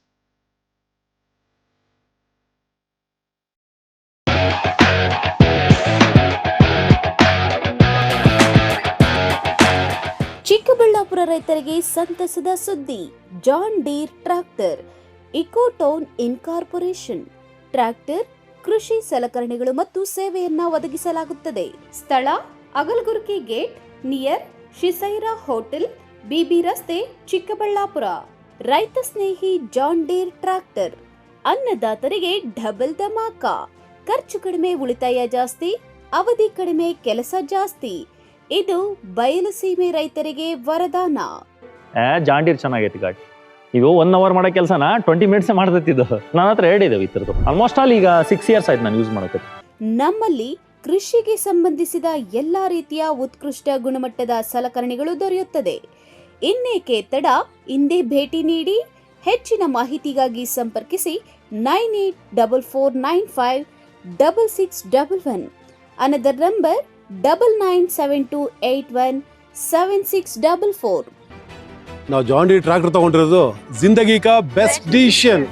ಚಿಕ್ಕಬಳ್ಳಾಪುರ ರೈತರಿಗೆ ಸಂತಸದ ಸುದ್ದಿ. John Deere tractor Ecotone incorporation. Tractor, ಕೃಷಿ ಸಲಕರಣೆಗಳು ಮತ್ತು ಸೇವೆಯನ್ನ ಒದಗಿಸಲಾಗುತ್ತದೆ. ಸ್ಥಳ Agalagurki gate near Shisaira hotel, BB ರಸ್ತೆ, ಚಿಕ್ಕಬಳ್ಳಾಪುರ. ರೈತ ಸ್ನೇಹಿ ಜಾನ್ ಡೀರ್ ಟ್ರ್ಯಾಕ್ಟರ್. ಅನ್ನದಾತರಿಗೆ ಡಬಲ್ ಧಮಾಕ. ಖರ್ಚು ಕಡಿಮೆ, ಉಳಿತಾಯ ಜಾಸ್ತಿ, ಅವಧಿ ಕಡಿಮೆ, ಕೆಲಸ ಜಾಸ್ತಿ. ಇದು ಬಯಲು ಸೀಮೆ ರೈತರಿಗೆ ವರದಾನ. ಜಾಂಡೀರ್ ಚೆನ್ನಾಗೈತಿ ಗಾಡಿ. ಈಗ 1 ಅವರ್ ಮಾಡೋ ಕೆಲಸನ 20 ಮಿನಿಟ್ಸ್ ಮಾಡ್ತಿದ್ದು. ನನ್ನ ಹತ್ರ ಹೇಳಿದ್ದೇವೆ ಇದ್ರದ್ದು. ಆಲ್ಮೋಸ್ಟ್ ಆಲ್ ಈಗ 6 ಇಯರ್ಸ್ ಆಯ್ತು ನಾನು ಯೂಸ್ ಮಾಡೋಕೆ. ನಮ್ಮಲ್ಲಿ ಕೃಷಿಗೆ ಸಂಬಂಧಿಸಿದ ಎಲ್ಲಾ ರೀತಿಯ ಉತ್ಕೃಷ್ಟ ಗುಣಮಟ್ಟದ ಸಲಕರಣೆಗಳು ದೊರೆಯುತ್ತದೆ. ಇನ್ನೇಕೆ ತಡ, ಇಂದೇ ಭೇಟಿ ನೀಡಿ. ಹೆಚ್ಚಿನ ಮಾಹಿತಿಗಾಗಿ ಸಂಪರ್ಕಿಸಿ 9844956611. Another number 9972817644. ನಾವು ಜಾನ್ ಡೀರ್ ಟ್ರ್ಯಾಕ್ಟರ್ ತಗೊಂಡಿರೋದು ಜಿಂದಗಿ ಕಾ ಬೆಸ್ಟ್ ಡಿಸಿಷನ್.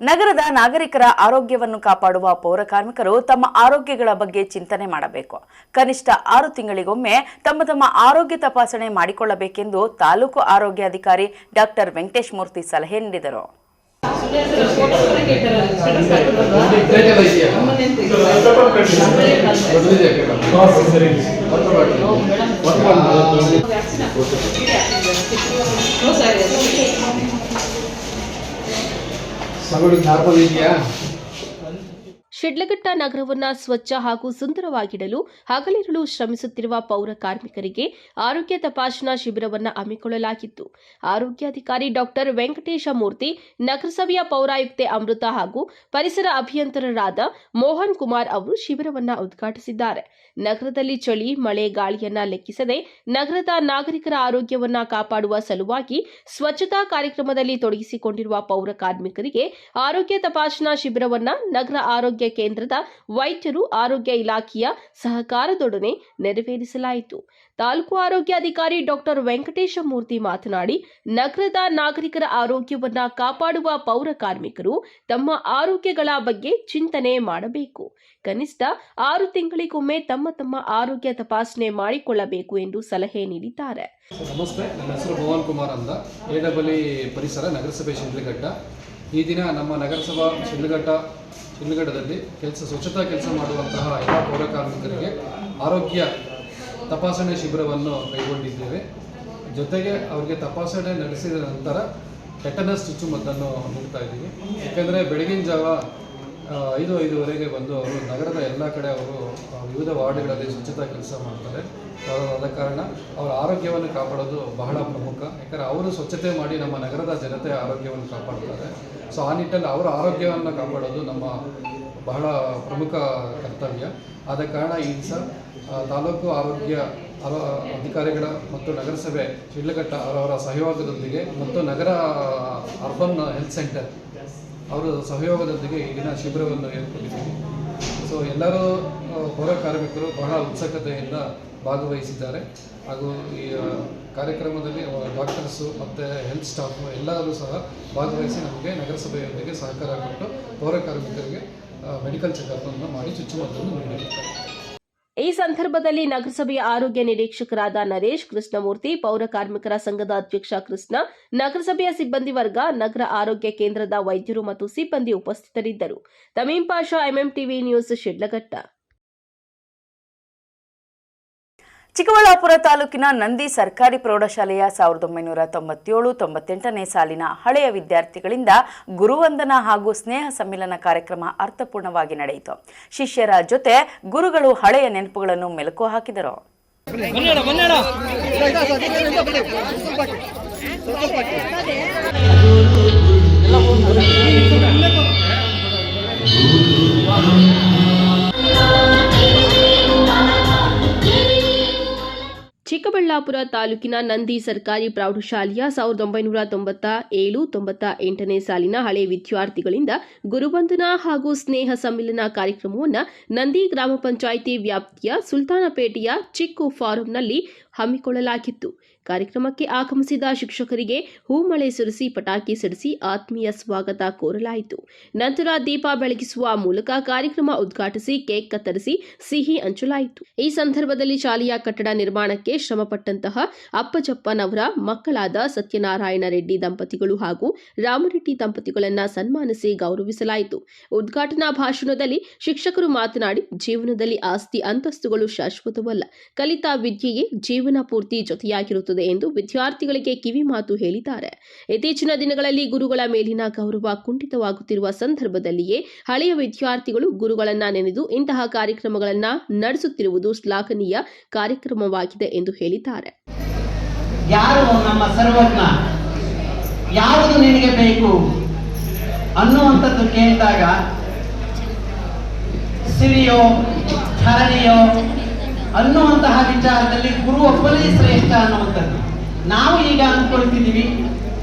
ನಗರದ ನಾಗರಿಕರ ಆರೋಗ್ಯವನ್ನು ಕಾಪಾಡುವ ಪೌರ ಕಾರ್ಮಿಕರು ತಮ್ಮ ಆರೋಗ್ಯಗಳ ಬಗ್ಗೆ ಚಿಂತನೆ ಮಾಡಬೇಕು. ಕನಿಷ್ಠ 6 ತಿಂಗಳಿಗೊಮ್ಮೆ ತಮ್ಮ ಆರೋಗ್ಯ ತಪಾಸಣೆ ಮಾಡಿಕೊಳ್ಳಬೇಕೆಂದು ತಾಲೂಕು ಆರೋಗ್ಯಾಧಿಕಾರಿ ಡಾಕ್ಟರ್ ವೆಂಕಟೇಶ್ ಮೂರ್ತಿ ಸಲಹೆ ನೀಡಿದರು. ಶಿಡ್ಲಘಟ್ಟ ನಗರವನ್ನ ಸ್ವಚ್ಛ ಹಾಗೂ ಸುಂದರವಾಗಿಡಲು ಹಗಲಿರುಳು ಶ್ರಮಿಸುತ್ತಿರುವ ಪೌರ ಕಾರ್ಮಿಕರಿಗೆ ಆರೋಗ್ಯ ತಪಾಸಣಾ ಶಿಬಿರವನ್ನು ಹಮ್ಮಿಕೊಳ್ಳಲಾಗಿತ್ತು. ಆರೋಗ್ಯಾಧಿಕಾರಿ ಡಾಕ್ಟರ್ ವೆಂಕಟೇಶ ಮೂರ್ತಿ, ನಗರಸಭೆಯ ಪೌರಾಯುಕ್ತೆ ಅಮೃತ ಹಾಗೂ ಪರಿಸರ ಅಭಿಯಂತರರಾದ ಮೋಹನ್ ಕುಮಾರ್ ಅವರು ಶಿಬಿರವನ್ನು ಉದ್ಘಾಟಿಸಿದ್ದಾರೆ. ನಗರದಲ್ಲಿ ಚಳಿ, ಮಳೆ, ಗಾಳಿಯನ್ನ ಲೆಕ್ಕಿಸದೆ ನಗರದ ನಾಗರಿಕರ ಆರೋಗ್ಯವನ್ನ ಕಾಪಾಡುವ ಸಲುವಾಗಿ ಸ್ವಚ್ಛತಾ ಕಾರ್ಯಕ್ರಮದಲ್ಲಿ ತೊಡಗಿಸಿಕೊಂಡಿರುವ ಪೌರ ಕಾರ್ಮಿಕರಿಗೆ ಆರೋಗ್ಯ ತಪಾಸಣಾ ಶಿಬಿರವನ್ನ ನಗರ ಆರೋಗ್ಯ ಕೇಂದ್ರದ ವೈದ್ಯರು, ಆರೋಗ್ಯ ಇಲಾಖೆಯ ಸಹಕಾರದೊಡನೆ ನೆರವೇರಿಸಲಾಯಿತು. ತಾಲೂಕು ಆರೋಗ್ಯಾಧಿಕಾರಿ ಡಾಕ್ಟರ್ ವೆಂಕಟೇಶ ಮೂರ್ತಿ ಮಾತನಾಡಿ, ನಗರದ ನಾಗರಿಕರ ಆರೋಗ್ಯವನ್ನ ಕಾಪಾಡುವ ಪೌರ ಕಾರ್ಮಿಕರು ತಮ್ಮ ಆರೋಗ್ಯಗಳ ಬಗ್ಗೆ ಚಿಂತನೆ ಮಾಡಬೇಕು. ಕನಿಷ್ಠ 6 ತಿಂಗಳಿಗೊಮ್ಮೆ ತಮ್ಮ ಆರೋಗ್ಯ ತಪಾಸಣೆ ಮಾಡಿಕೊಳ್ಳಬೇಕು ಎಂದು ಸಲಹೆ ನೀಡಿದ್ದಾರೆ. ನಮಸ್ತೆ, ನನ್ನ ಹೆಸರು ಮೋಹನ್ ಕುಮಾರ್ ಅಂತ, AEE ಪರಿಸರ ನಗರಸಭೆ ಶಿಡ್ಲಘಟ್ಟ. ಈ ದಿನ ನಮ್ಮ ನಗರಸಭಾ ಶಿಡ್ಲಘಟ್ಟದಲ್ಲಿ ಸ್ವಚ್ಛತಾ ಕೆಲಸ ಮಾಡುವಂತಹ ಎಲ್ಲ ಪೌರ ಕಾರ್ಮಿಕರಿಗೆ ಆರೋಗ್ಯ ತಪಾಸಣೆ ಶಿಬಿರವನ್ನು ಕೈಗೊಂಡಿದ್ದೇವೆ. ಜೊತೆಗೆ ಅವರಿಗೆ ತಪಾಸಣೆ ನಡೆಸಿದ ನಂತರ ಟೆಟನಸ್ ಚುಚ್ಚುಮದ್ದನ್ನು ನೀಡ್ತಾ ಇದ್ದೀವಿ. ಯಾಕೆಂದರೆ ಬೆಳಗಿನ ಜಾವ 5-5:30 ಬಂದು ಅವರು ನಗರದ ಎಲ್ಲ ಕಡೆ ಅವರು ವಿವಿಧ ವಾರ್ಡ್ಗಳಲ್ಲಿ ಸ್ವಚ್ಛತಾ ಕೆಲಸ ಮಾಡ್ತಾರೆ. ಆದ ಕಾರಣ ಅವರ ಆರೋಗ್ಯವನ್ನು ಕಾಪಾಡೋದು ಬಹಳ ಪ್ರಮುಖ. ಯಾಕಂದರೆ ಅವರು ಸ್ವಚ್ಛತೆ ಮಾಡಿ ನಮ್ಮ ನಗರದ ಜನತೆಯ ಆರೋಗ್ಯವನ್ನು ಕಾಪಾಡ್ತಾರೆ. ಸೊ ಆ ನಿಟ್ಟಲ್ಲಿ ಅವರ ಆರೋಗ್ಯವನ್ನು ಕಾಪಾಡೋದು ನಮ್ಮ ಬಹಳ ಪ್ರಮುಖ ಕರ್ತವ್ಯ. ಆದ ಕಾರಣ ಈ ದಿವಸ ತಾಲೂಕು ಆರೋಗ್ಯ ಅಧಿಕಾರಿಗಳ ಮತ್ತು ನಗರಸಭೆ ಶಿಡ್ಲಘಟ್ಟ ಅವರ ಸಹಯೋಗದೊಂದಿಗೆ ಮತ್ತು ನಗರ ಅರ್ಬನ್ ಹೆಲ್ತ್ ಸೆಂಟರ್ ಅವರ ಸಹಯೋಗದೊಂದಿಗೆ ಈ ದಿನ ಶಿಬಿರವನ್ನು ಏರ್ಪಡಿಸಿದ್ದೀವಿ. ಸೊ ಸೊ ಎಲ್ಲರೂ ಪೌರ ಕಾರ್ಮಿಕರು ಬಹಳ ಉತ್ಸುಕತೆಯಿಂದ ಭಾಗವಹಿಸಿದ್ದಾರೆ ಹಾಗೂ ಈ ಕಾರ್ಯಕ್ರಮದಲ್ಲಿ ಡಾಕ್ಟರ್ಸು ಮತ್ತು ಹೆಲ್ತ್ ಸ್ಟಾಫು ಎಲ್ಲರೂ ಸಹ ಭಾಗವಹಿಸಿ ನಮಗೆ ನಗರಸಭೆಯೊಂದಿಗೆ ಸಹಕಾರ ಕೊಟ್ಟು ಪೌರ ಕಾರ್ಮಿಕರಿಗೆ ಮೆಡಿಕಲ್ ಚೆಕಪ್ಪನ್ನು ಮಾಡಿ ಚುಚ್ಚುಮದ್ದನ್ನು ನೀಡಿರುತ್ತಾರೆ. ಈ ಸಂದರ್ಭದಲ್ಲಿ ನಗರಸಭೆಯ ಆರೋಗ್ಯ ನಿರೀಕ್ಷಕರಾದ ನರೇಶ್, ಕೃಷ್ಣಮೂರ್ತಿ, ಪೌರ ಕಾರ್ಮಿಕರ ಸಂಘದ ಅಧ್ಯಕ್ಷ ಕೃಷ್ಣ, ನಗರಸಭೆಯ ಸಿಬ್ಬಂದಿ ವರ್ಗ, ನಗರ ಆರೋಗ್ಯ ಕೇಂದ್ರದ ವೈದ್ಯರು ಮತ್ತು ಸಿಬ್ಬಂದಿ ಉಪಸ್ಥಿತರಿದ್ದರು. ತಮೀಂ ಪಾಷಾ, ಎಂಎಂಟಿವಿ ನ್ಯೂಸ್, ಶಿಡ್ಲಘಟ್ಟ. ಚಿಕ್ಕಬಳ್ಳಾಪುರ ತಾಲೂಕಿನ ನಂದಿ ಸರ್ಕಾರಿ ಪ್ರೌಢಶಾಲೆಯ 1997-98ನೇ ಸಾಲಿನ ಹಳೆಯ ವಿದ್ಯಾರ್ಥಿಗಳಿಂದ ಗುರುವಂದನಾ ಹಾಗೂ ಸ್ನೇಹ ಸಮ್ಮಿಲನ ಕಾರ್ಯಕ್ರಮ ಅರ್ಥಪೂರ್ಣವಾಗಿ ನಡೆಯಿತು. ಶಿಷ್ಯರ ಜೊತೆ ಗುರುಗಳು ಹಳೆಯ ನೆನಪುಗಳನ್ನು ಮೆಲುಕು ಹಾಕಿದರು. ಚಿಕ್ಕಬಳ್ಳಾಪುರ ತಾಲೂಕಿನ ನಂದಿ ಸರ್ಕಾರಿ ಪ್ರೌಢಶಾಲೆಯ 1997-98ನೇ ಸಾಲಿನ ಹಳೆ ವಿದ್ಯಾರ್ಥಿಗಳಿಂದ ಗುರುವಂದನಾ ಹಾಗೂ ಸ್ನೇಹ ಸಮ್ಮಿಲನ ಕಾರ್ಯಕ್ರಮವನ್ನು ನಂದಿ ಗ್ರಾಮ ಪಂಚಾಯಿತಿ ವ್ಯಾಪ್ತಿಯ ಸುಲ್ತಾನಪೇಟೆಯ ಚಿಕ್ಕು ಫಾರಂನಲ್ಲಿ ಹಮ್ಮಿಕೊಳ್ಳಲಾಗಿತ್ತು. ಕಾರ್ಯಕ್ರಮಕ್ಕೆ ಆಗಮಿಸಿದ ಶಿಕ್ಷಕರಿಗೆ ಹೂಮಳೆ ಸುರಿಸಿ ಪಟಾಕಿ ಸಿಡಿಸಿ ಆತ್ಮೀಯ ಸ್ವಾಗತ ಕೋರಲಾಯಿತು. ನಂತರ ದೀಪ ಬೆಳಗಿಸುವ ಮೂಲಕ ಕಾರ್ಯಕ್ರಮ ಉದ್ಘಾಟಿಸಿ ಕೇಕ್ ಕತ್ತರಿಸಿ ಸಿಹಿ ಹಂಚಲಾಯಿತು. ಈ ಸಂದರ್ಭದಲ್ಲಿ ಶಾಲೆಯ ಕಟ್ಟಡ ನಿರ್ಮಾಣಕ್ಕೆ ಶ್ರಮಪಟ್ಟಂತಹ ಅಪ್ಪಜಪ್ಪನವರ ಮಕ್ಕಳಾದ ಸತ್ಯನಾರಾಯಣ ರೆಡ್ಡಿ ದಂಪತಿಗಳು ಹಾಗೂ ರಾಮರೆಡ್ಡಿ ದಂಪತಿಗಳನ್ನು ಸನ್ಮಾನಿಸಿ ಗೌರವಿಸಲಾಯಿತು. ಉದ್ಘಾಟನಾ ಭಾಷಣದಲ್ಲಿ ಶಿಕ್ಷಕರು ಮಾತನಾಡಿ, ಜೀವನದಲ್ಲಿ ಆಸ್ತಿ ಅಂತಸ್ತುಗಳು ಶಾಶ್ವತವಲ್ಲ, ಕಲಿತ ವಿದ್ಯೆಯೇ ಜೀವನ ಪೂರ್ತಿ ಜೊತೆಯಾಗಿರುತ್ತದೆ ಎಂದು ವಿದ್ಯಾರ್ಥಿಗಳಿಗೆ ಕಿವಿ ಮಾತು ಹೇಳಿದ್ದಾರೆ. ಇತ್ತೀಚಿನ ದಿನಗಳಲ್ಲಿ ಗುರುಗಳ ಮೇಲಿನ ಗೌರವ ಕುಂಠಿತವಾಗುತ್ತಿರುವ ಸಂದರ್ಭದಲ್ಲಿಯೇ ಹಳೆಯ ವಿದ್ಯಾರ್ಥಿಗಳು ಗುರುಗಳನ್ನ ನೆನೆದು ಇಂತಹ ಕಾರ್ಯಕ್ರಮಗಳನ್ನು ನಡೆಸುತ್ತಿರುವುದು ಶ್ಲಾಘನೀಯ ಕಾರ್ಯಕ್ರಮವಾಗಿದೆ ಎಂದು ಹೇಳಿದ್ದಾರೆ. ಯಾರು ನಮ್ಮ ಸರ್ವಜ್ಞ, ಯಾವುದು ನಿನಗೆ ಬೇಕು ಅನ್ನುವಂಥದ್ದು ಕೇಳಿದಾಗ ಸಿರಿಯೋ ಧರಣಿಯೋ ಅನ್ನುವಂತಹ ವಿಚಾರದಲ್ಲಿ ಗುರು ಒಬ್ಬನೇ ಶ್ರೇಷ್ಠ ಅನ್ನುವಂಥದ್ದು ನಾವು ಈಗ ಅಂದ್ಕೊಳ್ತಿದ್ದೀವಿ.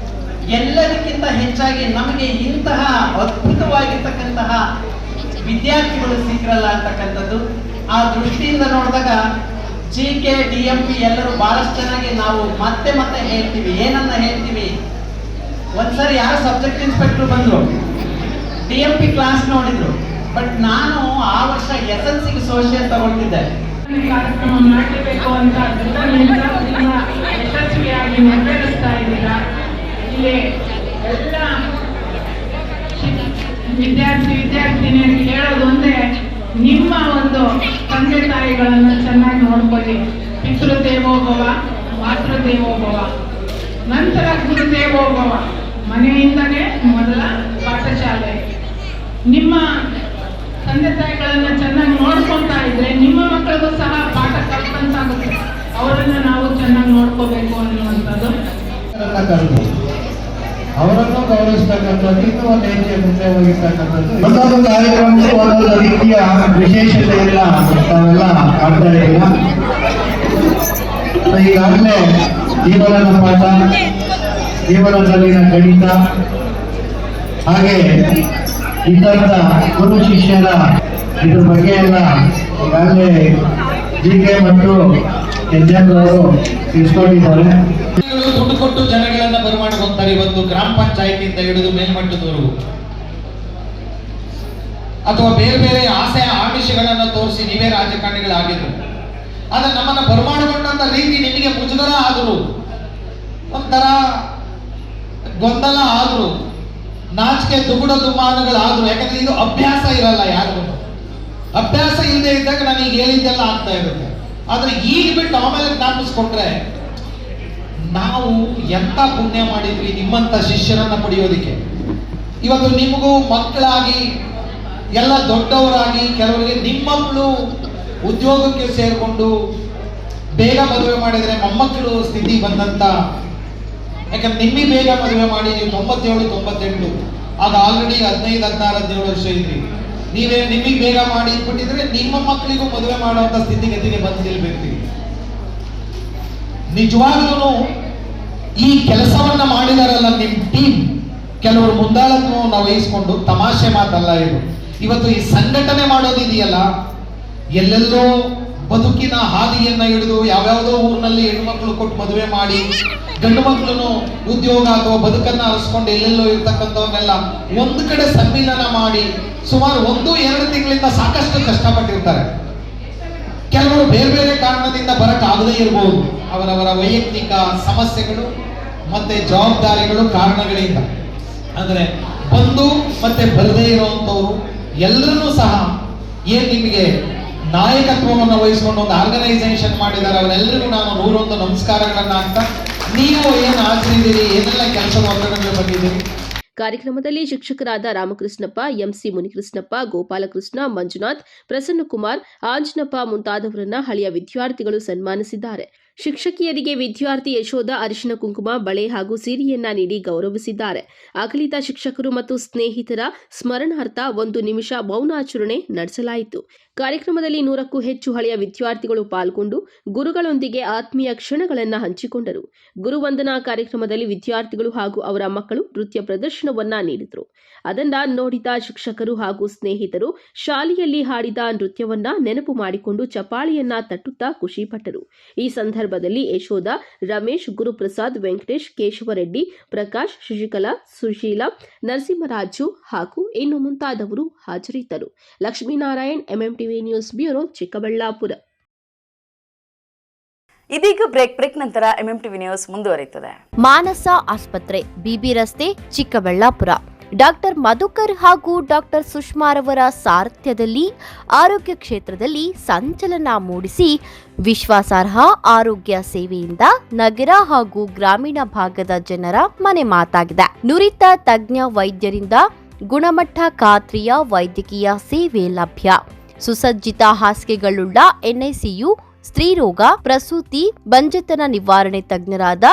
ಎಲ್ಲದಕ್ಕಿಂತ ಹೆಚ್ಚಾಗಿ ನಮಗೆ ಇಂತಹ ಅದ್ಭುತವಾಗಿರ್ತಕ್ಕಂತಹ ವಿದ್ಯಾರ್ಥಿಗಳು ಸಿಕ್ಕರಲ್ಲ ಅಂತಕ್ಕಂಥದ್ದು. ಆ ದೃಷ್ಟಿಯಿಂದ ನೋಡಿದಾಗ GK DMP ಎಲ್ಲರೂ ಬಹಳಷ್ಟು ಚೆನ್ನಾಗಿ ನಾವು ಮತ್ತೆ ಮತ್ತೆ ಹೇಳ್ತೀವಿ. ಏನನ್ನ ಹೇಳ್ತೀವಿ, ಒಂದ್ಸರಿ ಯಾರು ಸಬ್ಜೆಕ್ಟ್ ಇನ್ಸ್ಪೆಕ್ಟರ್ ಬಂದ್ರು, DMP ಕ್ಲಾಸ್ ನೋಡಿದ್ರು, ಬಟ್ ನಾನು ಆ ವರ್ಷ SLCಗೆ ಸೋಷಿಯಲ್ ತಗೊಳ್ತಿದ್ದೆ. ಕಾರ್ಯಕ್ರಮ ಮಾಡಲೇಬೇಕು ಅಂತ ಯಶಸ್ವಿಯಾಗಿ ನೆರವೇರಿಸ್ತಾ ಇದ್ದೀರಾ. ಇಲ್ಲಿ ಎಲ್ಲ ವಿದ್ಯಾರ್ಥಿನಿಯರಿಗೆ ಹೇಳೋದು ಒಂದೇ, ನಿಮ್ಮ ಒಂದು ತಂದೆ ತಾಯಿಗಳನ್ನು ಚೆನ್ನಾಗಿ ನೋಡ್ಕೊಳ್ಳಿ. ಪಿತೃದೇವೋಭವ, ಮಾತೃದೇವೋಭವ, ನಂತರ ಗುರುದೇವೋಭವ. ಮನೆಯಿಂದಲೇ ಮೊದಲ ಪಾಠಶಾಲೆ. ನಿಮ್ಮ ತಂದೆ ತಾಯಿಗಳನ್ನ ಚೆನ್ನಾಗಿ ನೋಡ್ಕೊಳ್ತಾ ಇದ್ರೆ ನಿಮ್ಮ ಮಕ್ಕಳಿಗೂ ಸಹ ಪಾಠ ಕಲ್ತಂತಾಗುತ್ತೆ. ಅವರನ್ನು ನಾವು ಚೆನ್ನಾಗಿ ನೋಡ್ಕೋಬೇಕು ಅನ್ನುವಂಥದ್ದು. ಅವರನ್ನು ಗೌರವಿಸ್ತಕ್ಕಂಥದ್ದು ಇನ್ನೂ ಒಂದು ಹೆಜ್ಜೆ ಮುಂದೆ ಹೋಗಿರ್ತಕ್ಕಂಥದ್ದು. ಒಂದೊಂದು ಕಾರ್ಯಕ್ರಮಕ್ಕೂ ಒಂದೊಂದು ರೀತಿಯ ವಿಶೇಷತೆಯನ್ನ ತಾವೆಲ್ಲ ಮಾಡ್ತಾ ಇದ್ದೀರಾ. ಈಗಾಗಲೇ ಜೀವನದ ಪಾಠ, ಜೀವನದಲ್ಲಿನ ಗಣಿತ, ಹಾಗೆ ಇದ್ದಂತ ಗುರು ಶಿಷ್ಯರ ಇದ್ರ ಬಗ್ಗೆ ಎಲ್ಲ ಈಗಾಗಲೇ GK ಮತ್ತು NM ಅವರು ತಿಳಿಸ್ಕೊಂಡಿದ್ದಾರೆ. ದುಡ್ಡು ಕೊಟ್ಟು ಜನಗಳನ್ನ ಬರಮಾಡ್ಕೊಂತಾರೆ. ಇವತ್ತು ಗ್ರಾಮ ಪಂಚಾಯತಿಯಿಂದ ಹಿಡಿದು ಮೇಲ್ಮಟ್ಟದವರೆಗೂ ಅಥವಾ ಬೇರೆ ಬೇರೆ ಆಸೆ ಆಮಿಷಗಳನ್ನ ತೋರಿಸಿ ನೀವೇ ರಾಜಕಾರಣಿಗಳಾಗಿದ್ರು. ಆದ್ರೆ ನಮ್ಮನ್ನ ಬರಮಾಡಿಕೊಂಡಂತ ರೀತಿ ನಿಮಗೆ ಮುಜುಗರ ಆದ್ರು, ಒಂಥರ ಗೊಂದಲ ಆದ್ರು, ನಾಚಿಕೆ ದುಗುಡ ದುಮ್ಮಾನಗಳಾದ್ರು. ಯಾಕಂದ್ರೆ ಇದು ಅಭ್ಯಾಸ ಇರಲ್ಲ ಯಾರಿಗೂ. ಅಭ್ಯಾಸ ಇಲ್ಲದೆ ಇದ್ದಾಗ ನಾನು ಈಗ ಹೇಳಿದ್ದೆಲ್ಲ ಆಗ್ತಾ ಇರುತ್ತೆ. ಆದ್ರೆ ಈಗ ಬಿಟ್ಟು ಆಮೇಲೆ ಜ್ಞಾಪಿಸ್ಕೊಂಡ್ರೆ ನಾವು ಎಂತ ಪುಣ್ಯ ಮಾಡಿದ್ವಿ ನಿಮ್ಮಂತ ಶಿಷ್ಯರನ್ನ ಪಡೆಯೋದಿಕ್ಕೆ. ಇವತ್ತು ನಿಮಗೂ ಮಕ್ಕಳಾಗಿ ಎಲ್ಲ ದೊಡ್ಡವರಾಗಿ ಕೆಲವರಿಗೆ ನಿಮ್ಮ ಮಕ್ಕಳು ಉದ್ಯೋಗಕ್ಕೆ ಸೇರಿಕೊಂಡು ಬೇಗ ಮದುವೆ ಮಾಡಿದ್ರೆ ಮೊಮ್ಮಕ್ಕಳು ಸ್ಥಿತಿ ಬಂದಂತ. ಯಾಕಂದ್ರೆ ನಿಮಗೆ ಬೇಗ ಮದುವೆ ಮಾಡಿ ನೀವು 97, 98, ಆಗ ಆಲ್ರೆಡಿ 15, 16, 17 ವರ್ಷ ಇದ್ರಿ. ನಿಮಗೆ ಬೇಗ ಮಾಡಿ ಇಟ್ಬಿಟ್ಟಿದ್ರೆ ನಿಮ್ಮ ಮಕ್ಕಳಿಗೂ ಮದುವೆ ಮಾಡುವಂತ ಸ್ಥಿತಿಗತಿಗೆ ಬಂದು ನಿಲ್ಬೇಕು. ನಿಜವಾಗ್ಲೂ ಈ ಕೆಲಸವನ್ನ ಮಾಡಿದಾರಲ್ಲ ನಿಮ್ಮ ಟೀಮ್, ಕೆಲವರು ಮುಂದಾಳತ್ವವನ್ನು ವಹಿಸಿಕೊಂಡು, ತಮಾಷೆ ಮಾತಲ್ಲ ಇದು. ಇವತ್ತು ಈ ಸಂಘಟನೆ ಮಾಡೋದಿದೆಯಲ್ಲ, ಎಲ್ಲೆಲ್ಲೋ ಬದುಕಿನ ಹಾದಿಯನ್ನ ಹಿಡಿದು ಯಾವ್ಯಾವುದೋ ಊರಿನಲ್ಲಿ ಹೆಣ್ಮಕ್ಳು ಕೊಟ್ಟು ಮದುವೆ ಮಾಡಿ ಗಂಡು ಮಕ್ಕಳು ಉದ್ಯೋಗ ಅಥವಾ ಬದುಕನ್ನ ಅರಸ್ಕೊಂಡು ಎಲ್ಲೆಲ್ಲೋ ಇರ್ತಕ್ಕಂಥವ್ರನ್ನೆಲ್ಲ ಒಂದು ಕಡೆ ಸಮ್ಮಿಲನ ಮಾಡಿ ಸುಮಾರು 1-2 ತಿಂಗಳಿಂದ ಸಾಕಷ್ಟು ಕಷ್ಟಪಟ್ಟಿರ್ತಾರೆ. ಕೆಲವರು ಬೇರೆ ಬೇರೆ ಕಾರಣದಿಂದ ಬರಕ್ಕಾಗದೇ ಇರಬಹುದು, ಅವರವರ ವೈಯಕ್ತಿಕ ಸಮಸ್ಯೆಗಳು ಮತ್ತೆ ಜವಾಬ್ದಾರಿಗಳು ಕಾರಣಗಳಿಂದ. ಅಂದ್ರೆ ಬಂದು ಮತ್ತೆ ಬರದೇ ಇರುವಂತವ್ರು ಎಲ್ಲರನ್ನೂ ಸಹ ಏನ್ ನಿಮಗೆ ನಾಯಕತ್ವವನ್ನು ವಹಿಸಿಕೊಂಡು ಒಂದು ಆರ್ಗನೈಸೇಷನ್ ಮಾಡಿದ್ದಾರೆ, ಅವರೆಲ್ಲರಿಗೂ ನಾನು 101 ನಮಸ್ಕಾರಗಳನ್ನ ಹಾಕ್ತಾ, ನೀವು ಏನು ಹಾಕಿದ್ದೀರಿ, ಏನೆಲ್ಲ ಕೆಲಸದ ಒತ್ತಡಗಳು ಬಂದಿದ್ದೀರಿ. ಕಾರ್ಯಕ್ರಮದಲ್ಲಿ ಶಿಕ್ಷಕರಾದ ರಾಮಕೃಷ್ಣಪ್ಪ, ಎಂಸಿ ಮುನಿಕೃಷ್ಣಪ್ಪ, ಗೋಪಾಲಕೃಷ್ಣ, ಮಂಜುನಾಥ್, ಪ್ರಸನ್ನಕುಮಾರ್, ಆಂಜನಪ್ಪ ಮುಂತಾದವರನ್ನ ಹಳೆಯ ವಿದ್ಯಾರ್ಥಿಗಳು ಸನ್ಮಾನಿಸಿದ್ದಾರೆ. ಶಿಕ್ಷಕಿಯರಿಗೆ ವಿದ್ಯಾರ್ಥಿ ಯಶೋಧ ಅರಿಶಿನ ಕುಂಕುಮ, ಬಳೆ ಹಾಗೂ ಸೀರೆಯನ್ನ ನೀಡಿ ಗೌರವಿಸಿದ್ದಾರೆ. ಅಗಲಿದ ಶಿಕ್ಷಕರು ಮತ್ತು ಸ್ನೇಹಿತರ ಸ್ಮರಣಾರ್ಥ 1 ನಿಮಿಷ ಮೌನಾಚರಣೆ ನಡೆಸಲಾಯಿತು. ಕಾರ್ಯಕ್ರಮದಲ್ಲಿ 100ಕ್ಕೂ ಹೆಚ್ಚು ಹಳೆಯ ವಿದ್ಯಾರ್ಥಿಗಳು ಪಾಲ್ಗೊಂಡು ಗುರುಗಳೊಂದಿಗೆ ಆತ್ಮೀಯ ಕ್ಷಣಗಳನ್ನು ಹಂಚಿಕೊಂಡರು. ಗುರುವಂದನಾ ಕಾರ್ಯಕ್ರಮದಲ್ಲಿ ವಿದ್ಯಾರ್ಥಿಗಳು ಹಾಗೂ ಅವರ ಮಕ್ಕಳು ನೃತ್ಯ ಪ್ರದರ್ಶನವನ್ನ ನೀಡಿದರು. ಅದನ್ನ ನೋಡಿದ ಶಿಕ್ಷಕರು ಹಾಗೂ ಸ್ನೇಹಿತರು ಶಾಲೆಯಲ್ಲಿ ಹಾಡಿದ ನೃತ್ಯವನ್ನ ನೆನಪು ಮಾಡಿಕೊಂಡು ಚಪಾಳಿಯನ್ನ ತಟ್ಟುತ್ತಾ ಖುಷಿಪಟ್ಟರು. ಈ ಸಂದರ್ಭದಲ್ಲಿ ಯಶೋಧ, ರಮೇಶ್, ಗುರುಪ್ರಸಾದ್, ವೆಂಕಟೇಶ್, ಕೇಶವರೆಡ್ಡಿ, ಪ್ರಕಾಶ್, ಶಶಿಕಲಾ, ಸುಶೀಲಾ, ನರಸಿಂಹರಾಜು ಹಾಗೂ ಇನ್ನು ಮುಂತಾದವರು ಹಾಜರಿದ್ದರು. Lakshminarayan, MMTV news bureau, Chikkaballapur. ಇದೀಗ ಬ್ರೇಕ್ ನಂತರ ಎಂಎಂಟಿವಿ ನ್ಯೂಸ್ ಮುಂದುವರಿಯುತ್ತದೆ. ಮಾನಸ ಆಸ್ಪತ್ರೆ, ಬಿಬಿ ರಸ್ತೆ, ಚಿಕ್ಕಬಳ್ಳಾಪುರ. ಡಾಕ್ಟರ್ ಮಧುಕರ್ ಹಾಗೂ ಡಾಕ್ಟರ್ ಸುಷ್ಮಾರವರ ಸಾರಥ್ಯದಲ್ಲಿ ಆರೋಗ್ಯ ಕ್ಷೇತ್ರದಲ್ಲಿ ಸಂಚಲನ ಮೂಡಿಸಿ ವಿಶ್ವಾಸಾರ್ಹ ಆರೋಗ್ಯ ಸೇವೆಯಿಂದ ನಗರ ಹಾಗೂ ಗ್ರಾಮೀಣ ಭಾಗದ ಜನರ ಮನೆ ಮಾತಾಗಿದೆ. ನುರಿತ ತಜ್ಞ ವೈದ್ಯರಿಂದ ಗುಣಮಟ್ಟ ಖಾತ್ರಿಯ ವೈದ್ಯಕೀಯ ಸೇವೆ ಲಭ್ಯ. ಸುಸಜ್ಜಿತ ಹಾಸಿಗೆಗಳುಳ್ಳ ಎನ್ಐಸಿಯು, ಸ್ತ್ರೀರೋಗ, ಪ್ರಸೂತಿ, ಬಂಜೆತನ ನಿವಾರಣೆ ತಜ್ಞರಾದ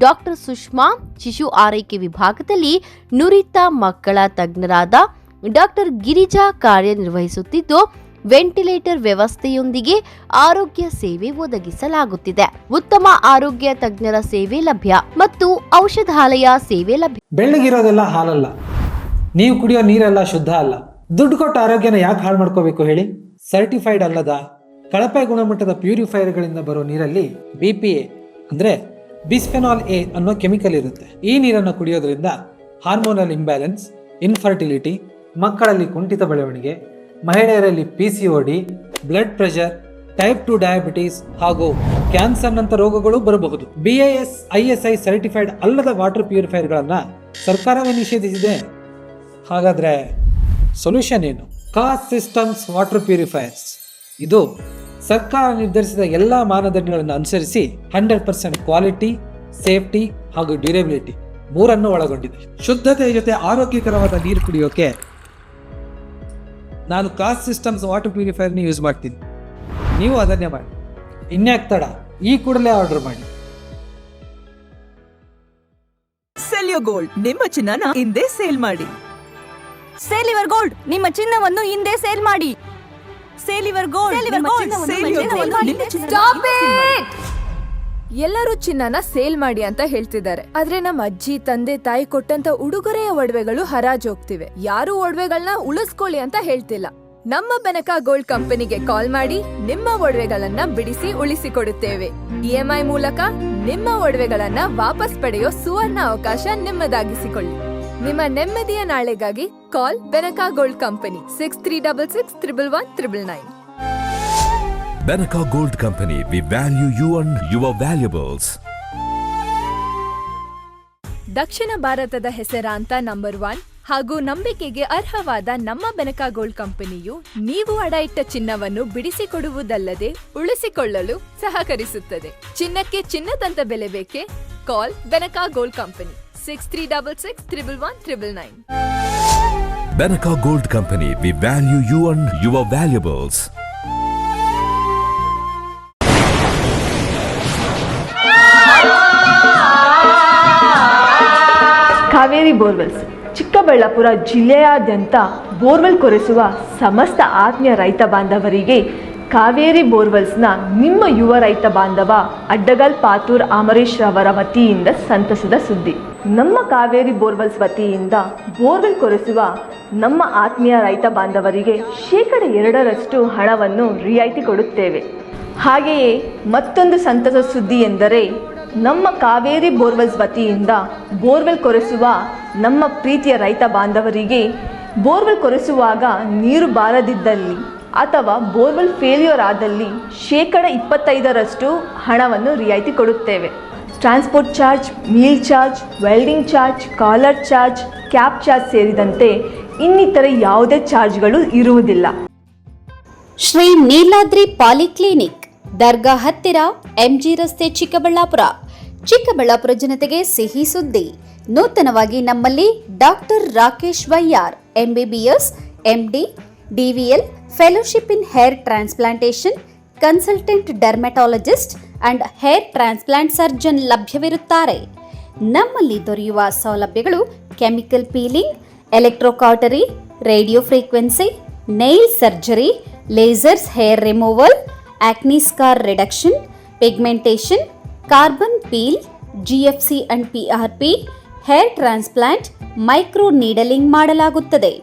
ಡಾಕ್ಟರ್ ಸುಷ್ಮಾ, ಶಿಶು ಆರೈಕೆ ವಿಭಾಗದಲ್ಲಿ ನುರಿತ ಮಕ್ಕಳ ತಜ್ಞರಾದ ಡಾಕ್ಟರ್ ಗಿರಿಜಾ ಕಾರ್ಯನಿರ್ವಹಿಸುತ್ತಿದ್ದು, ವೆಂಟಿಲೇಟರ್ ವ್ಯವಸ್ಥೆಯೊಂದಿಗೆ ಆರೋಗ್ಯ ಸೇವೆ ಒದಗಿಸಲಾಗುತ್ತಿದೆ. ಉತ್ತಮ ಆರೋಗ್ಯ ತಜ್ಞರ ಸೇವೆ ಲಭ್ಯ ಮತ್ತು ಔಷಧಾಲಯ ಸೇವೆ ಲಭ್ಯ. ಬೆಳ್ಳಗಿರೋದೆಲ್ಲ ಹಾಲಲ್ಲ, ನೀವು ಕುಡಿಯೋ ನೀರೆಲ್ಲ ಶುದ್ಧ ಅಲ್ಲ. ದುಡ್ಡು ಕೊಟ್ಟು ಆರೋಗ್ಯನ ಯಾಕೆ ಹಾಳು ಮಾಡ್ಕೋಬೇಕು ಹೇಳಿ? ಸರ್ಟಿಫೈಡ್ ಅಲ್ಲದ ಕಳಪೆ ಗುಣಮಟ್ಟದ ಪ್ಯೂರಿಫೈಯರ್ಗಳಿಂದ ಬರೋ ನೀರಲ್ಲಿ BPA ಅಂದ್ರೆ ಬಿಸ್ಫೆನಾಲ್ ಎ ಅನ್ನೋ ಕೆಮಿಕಲ್ ಇರುತ್ತೆ. ಈ ನೀರನ್ನು ಕುಡಿಯೋದ್ರಿಂದ ಹಾರ್ಮೋನಲ್ ಇಂಬ್ಯಾಲೆನ್ಸ್, ಇನ್ಫರ್ಟಿಲಿಟಿ, ಮಕ್ಕಳಲ್ಲಿ ಕುಂಠಿತ ಬೆಳವಣಿಗೆ, ಮಹಿಳೆಯರಲ್ಲಿ PCOD, blood pressure, type 2 diabetes ಹಾಗೂ ಕ್ಯಾನ್ಸರ್ನಂಥ ರೋಗಗಳು ಬರಬಹುದು. BIS ISI ಸರ್ಟಿಫೈಡ್ ಅಲ್ಲದ ವಾಟರ್ ಪ್ಯೂರಿಫೈಯರ್ಗಳನ್ನು ಸರ್ಕಾರವೇ ನಿಷೇಧಿಸಿದೆ. ಹಾಗಾದ್ರೆ ಸೊಲ್ಯೂಷನ್ ಏನು? Cost systems water purifiers. ಇದು ಸರ್ಕಾರ ನಿರ್ಧರಿಸಿದ ಎಲ್ಲ ಮಾನದಂಡಗಳನ್ನು ಅನುಸರಿಸಿ 100% ಕ್ವಾಲಿಟಿ, ಸೇಫ್ಟಿ ಹಾಗೂ ಡ್ಯೂರೇಬಿಲಿಟಿ ಮೂರನ್ನು ಒಳಗೊಂಡಿದೆ. ಶುದ್ಧತೆ ಜೊತೆ ಆರೋಗ್ಯಕರವಾದ ನೀರು ಕುಡಿಯೋಕೆ ನಾನು ಕಾಸ್ಟ್ ಸಿಸ್ಟಮ್ಸ್ ವಾಟರ್ ಪ್ಯೂರಿಫೈಯರ್ನ ಯೂಸ್ ಮಾಡ್ತೀನಿ. ನೀವು ಅದನ್ನೇ ಮಾಡಿ. ಇನ್ಯಾಕ್ ತಡ, ಈ ಕೂಡಲೇ ಆರ್ಡರ್ ಮಾಡಿ. ಸೆಲ್ಯೋ ಗೋಲ್ಡ್, ನಿಮ್ಮ ಚಿನ್ನನ ಹಿಂದೆ ಸೇಲ್ ಮಾಡಿ. ಸೇಲಿವರ್ ಗೋಲ್ಡ್, ನಿಮ್ಮ ಚಿನ್ನವನ್ನು ಹಿಂದೆ ಸೇಲ್ ಮಾಡಿ. ಸೇಲಿವರ್ ಗೋಲ್ಡ್, ಎಲ್ಲರೂ ಚಿನ್ನನ ಸೇಲ್ ಮಾಡಿ ಅಂತ ಹೇಳ್ತಿದ್ದಾರೆ. ಆದ್ರೆ ನಮ್ಮ ಅಜ್ಜಿ, ತಂದೆ, ತಾಯಿ ಕೊಟ್ಟಂತ ಉಡುಗೊರೆಯ ಒಡವೆಗಳು ಹರಾಜು ಹೋಗ್ತಿವೆ. ಯಾರು ಒಡವೆಗಳನ್ನ ಉಳಿಸ್ಕೊಳ್ಳಿ ಅಂತ ಹೇಳ್ತಿಲ್ಲ. ನಮ್ಮ ಬೆನಕ ಗೋಲ್ಡ್ ಕಂಪನಿಗೆ ಕಾಲ್ ಮಾಡಿ ನಿಮ್ಮ ಒಡವೆಗಳನ್ನ ಬಿಡಿಸಿ ಉಳಿಸಿಕೊಡುತ್ತೇವೆ. EMI ಮೂಲಕ ನಿಮ್ಮ ಒಡವೆಗಳನ್ನ ವಾಪಸ್ ಪಡೆಯೋ ಸುವರ್ಣ ಅವಕಾಶ ನಿಮ್ಮದಾಗಿಸಿಕೊಳ್ಳಿ. ನಿಮ್ಮ ನೆಮ್ಮದಿಯ ನಾಳೆಗಾಗಿ ಕಾಲ್ Benaka gold company 6366 111 999. Benaka Gold Company, we value you and your valuables. ದಕ್ಷಿಣ ಭಾರತದ ಹೆಸರಾಂತ ನಂಬರ್ 1 ಹಾಗೂ ನಂಬಿಕೆಗೆ ಅರ್ಹವಾದ ನಮ್ಮ ಬೆನಕ ಗೋಲ್ಡ್ ಕಂಪನಿಯು ನೀವು ಅಡ ಇಟ್ಟ ಚಿನ್ನವನ್ನು ಬಿಡಿಸಿಕೊಡುವುದಲ್ಲದೆ ಉಳಿಸಿಕೊಳ್ಳಲು ಸಹಕರಿಸುತ್ತದೆ. ಚಿನ್ನಕ್ಕೆ ಚಿನ್ನದಂತ ಬೆಲೆ ಬೇಕೆ? ಕಾಲ್ Benaka gold company 6366 111 999. Benaka Gold Company, we value you and your valuables. Kaveri borewells Chikkaballapur ಜಿಲ್ಲೆಯಾದ್ಯಂತ ಬೋರ್ವೆಲ್ ಕೊರೆಸುವ ಸಮಸ್ತ ಆತ್ಮೀಯ ರೈತ ಬಾಂಧವರಿಗೆ ಕಾವೇರಿ ಬೋರ್ವೆಲ್ಸ್ನ ನಿಮ್ಮ ಯುವ ರೈತ ಬಾಂಧವ ಅಡ್ಡಗಲ್ ಪಾತೂರ್ ಅಮರೀಶ್ ರವರ ವತಿಯಿಂದ ಸಂತಸದ ಸುದ್ದಿ. ನಮ್ಮ ಕಾವೇರಿ ಬೋರ್ವೆಲ್ಸ್ ವತಿಯಿಂದ ಬೋರ್ವೆಲ್ ಕೊರೆಸುವ ನಮ್ಮ ಆತ್ಮೀಯ ರೈತ ಬಾಂಧವರಿಗೆ 2% ಹಣವನ್ನು ರಿಯಾಯಿತಿ ಕೊಡುತ್ತೇವೆ. ಹಾಗೆಯೇ ಮತ್ತೊಂದು ಸಂತಸ ಸುದ್ದಿ ಎಂದರೆ ನಮ್ಮ ಕಾವೇರಿ ಬೋರ್ವೆಲ್ಸ್ ವತಿಯಿಂದ ಬೋರ್ವೆಲ್ ಕೊರೆಸುವ ನಮ್ಮ ಪ್ರೀತಿಯ ರೈತ ಬಾಂಧವರಿಗೆ ಬೋರ್ವೆಲ್ ಕೊರೆಸುವಾಗ ನೀರು ಬಾರದಿದ್ದಲ್ಲಿ ಅಥವಾ ಬೋರ್ವೆಲ್ ಫೇಲ್ಯೂರ್ ಆದಲ್ಲಿ 25% ಹಣವನ್ನು ರಿಯಾಯಿತಿ ಕೊಡುತ್ತೇವೆ. Transport charge, meal charge, welding charge, collar charge, cab charge ಸೇರಿದಂತೆ ಇನ್ನಿತರೆ ಯಾವುದೇ ಚಾರ್ಜ್ಗಳು ಇರುವುದಿಲ್ಲ. ಶ್ರೀ ನೀಲಾದ್ರಿ ಪಾಲಿಕ್ಲಿನಿಕ್, ದರ್ಗಾ ಹತ್ತಿರ, ಎಂಜಿ ರಸ್ತೆ, ಚಿಕ್ಕಬಳ್ಳಾಪುರ ಜನತೆಗೆ ಸಿಹಿ ಸುದ್ದಿ. ನೂತನವಾಗಿ ನಮ್ಮಲ್ಲಿ doctor Rakesh Y R, MBBS, MD, DVL, fellowship in hair transplantation, consultant dermatologist and hair transplant surgeon ಲಭ್ಯವಿರುತ್ತಾರೆ. ನಮ್ಮಲ್ಲಿ ದೊರೆಯುವ ಸೌಲಭ್ಯಗಳು chemical peeling, electrocautery, radio frequency, nail surgery, lasers hair removal, acne scar reduction, pigmentation, carbon peel, GFC and PRP, hair transplant, micro needling ಮಾಡಲಾಗುತ್ತದೆ.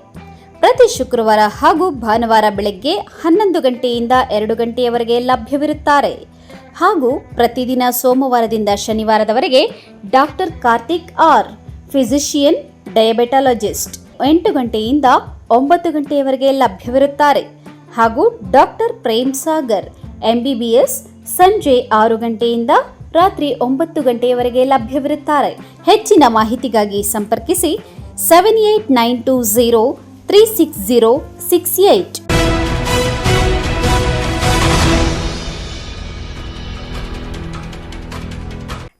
ಪ್ರತಿ ಶುಕ್ರವಾರ ಹಾಗೂ ಭಾನುವಾರ ಬೆಳಗ್ಗೆ 11 ಗಂಟೆಯಿಂದ 2 ಗಂಟೆಯವರೆಗೆ ಲಭ್ಯವಿರುತ್ತಾರೆ. ಹಾಗೂ ಪ್ರತಿದಿನ ಸೋಮವಾರದಿಂದ ಶನಿವಾರದವರೆಗೆ ಡಾಕ್ಟರ್ ಕಾರ್ತಿಕ್ ಆರ್, ಫಿಸಿಷಿಯನ್, ಡಯಾಬೆಟಾಲಜಿಸ್ಟ್ 8 ಗಂಟೆಯಿಂದ 9 ಗಂಟೆಯವರೆಗೆ ಲಭ್ಯವಿರುತ್ತಾರೆ. ಹಾಗೂ ಡಾಕ್ಟರ್ ಪ್ರೇಮ್ ಸಾಗರ್, MBBS, ಸಂಜೆ 6 ಗಂಟೆಯಿಂದ ರಾತ್ರಿ 9 ಗಂಟೆಯವರೆಗೆ ಲಭ್ಯವಿರುತ್ತಾರೆ. ಹೆಚ್ಚಿನ ಮಾಹಿತಿಗಾಗಿ ಸಂಪರ್ಕಿಸಿ 7892036068.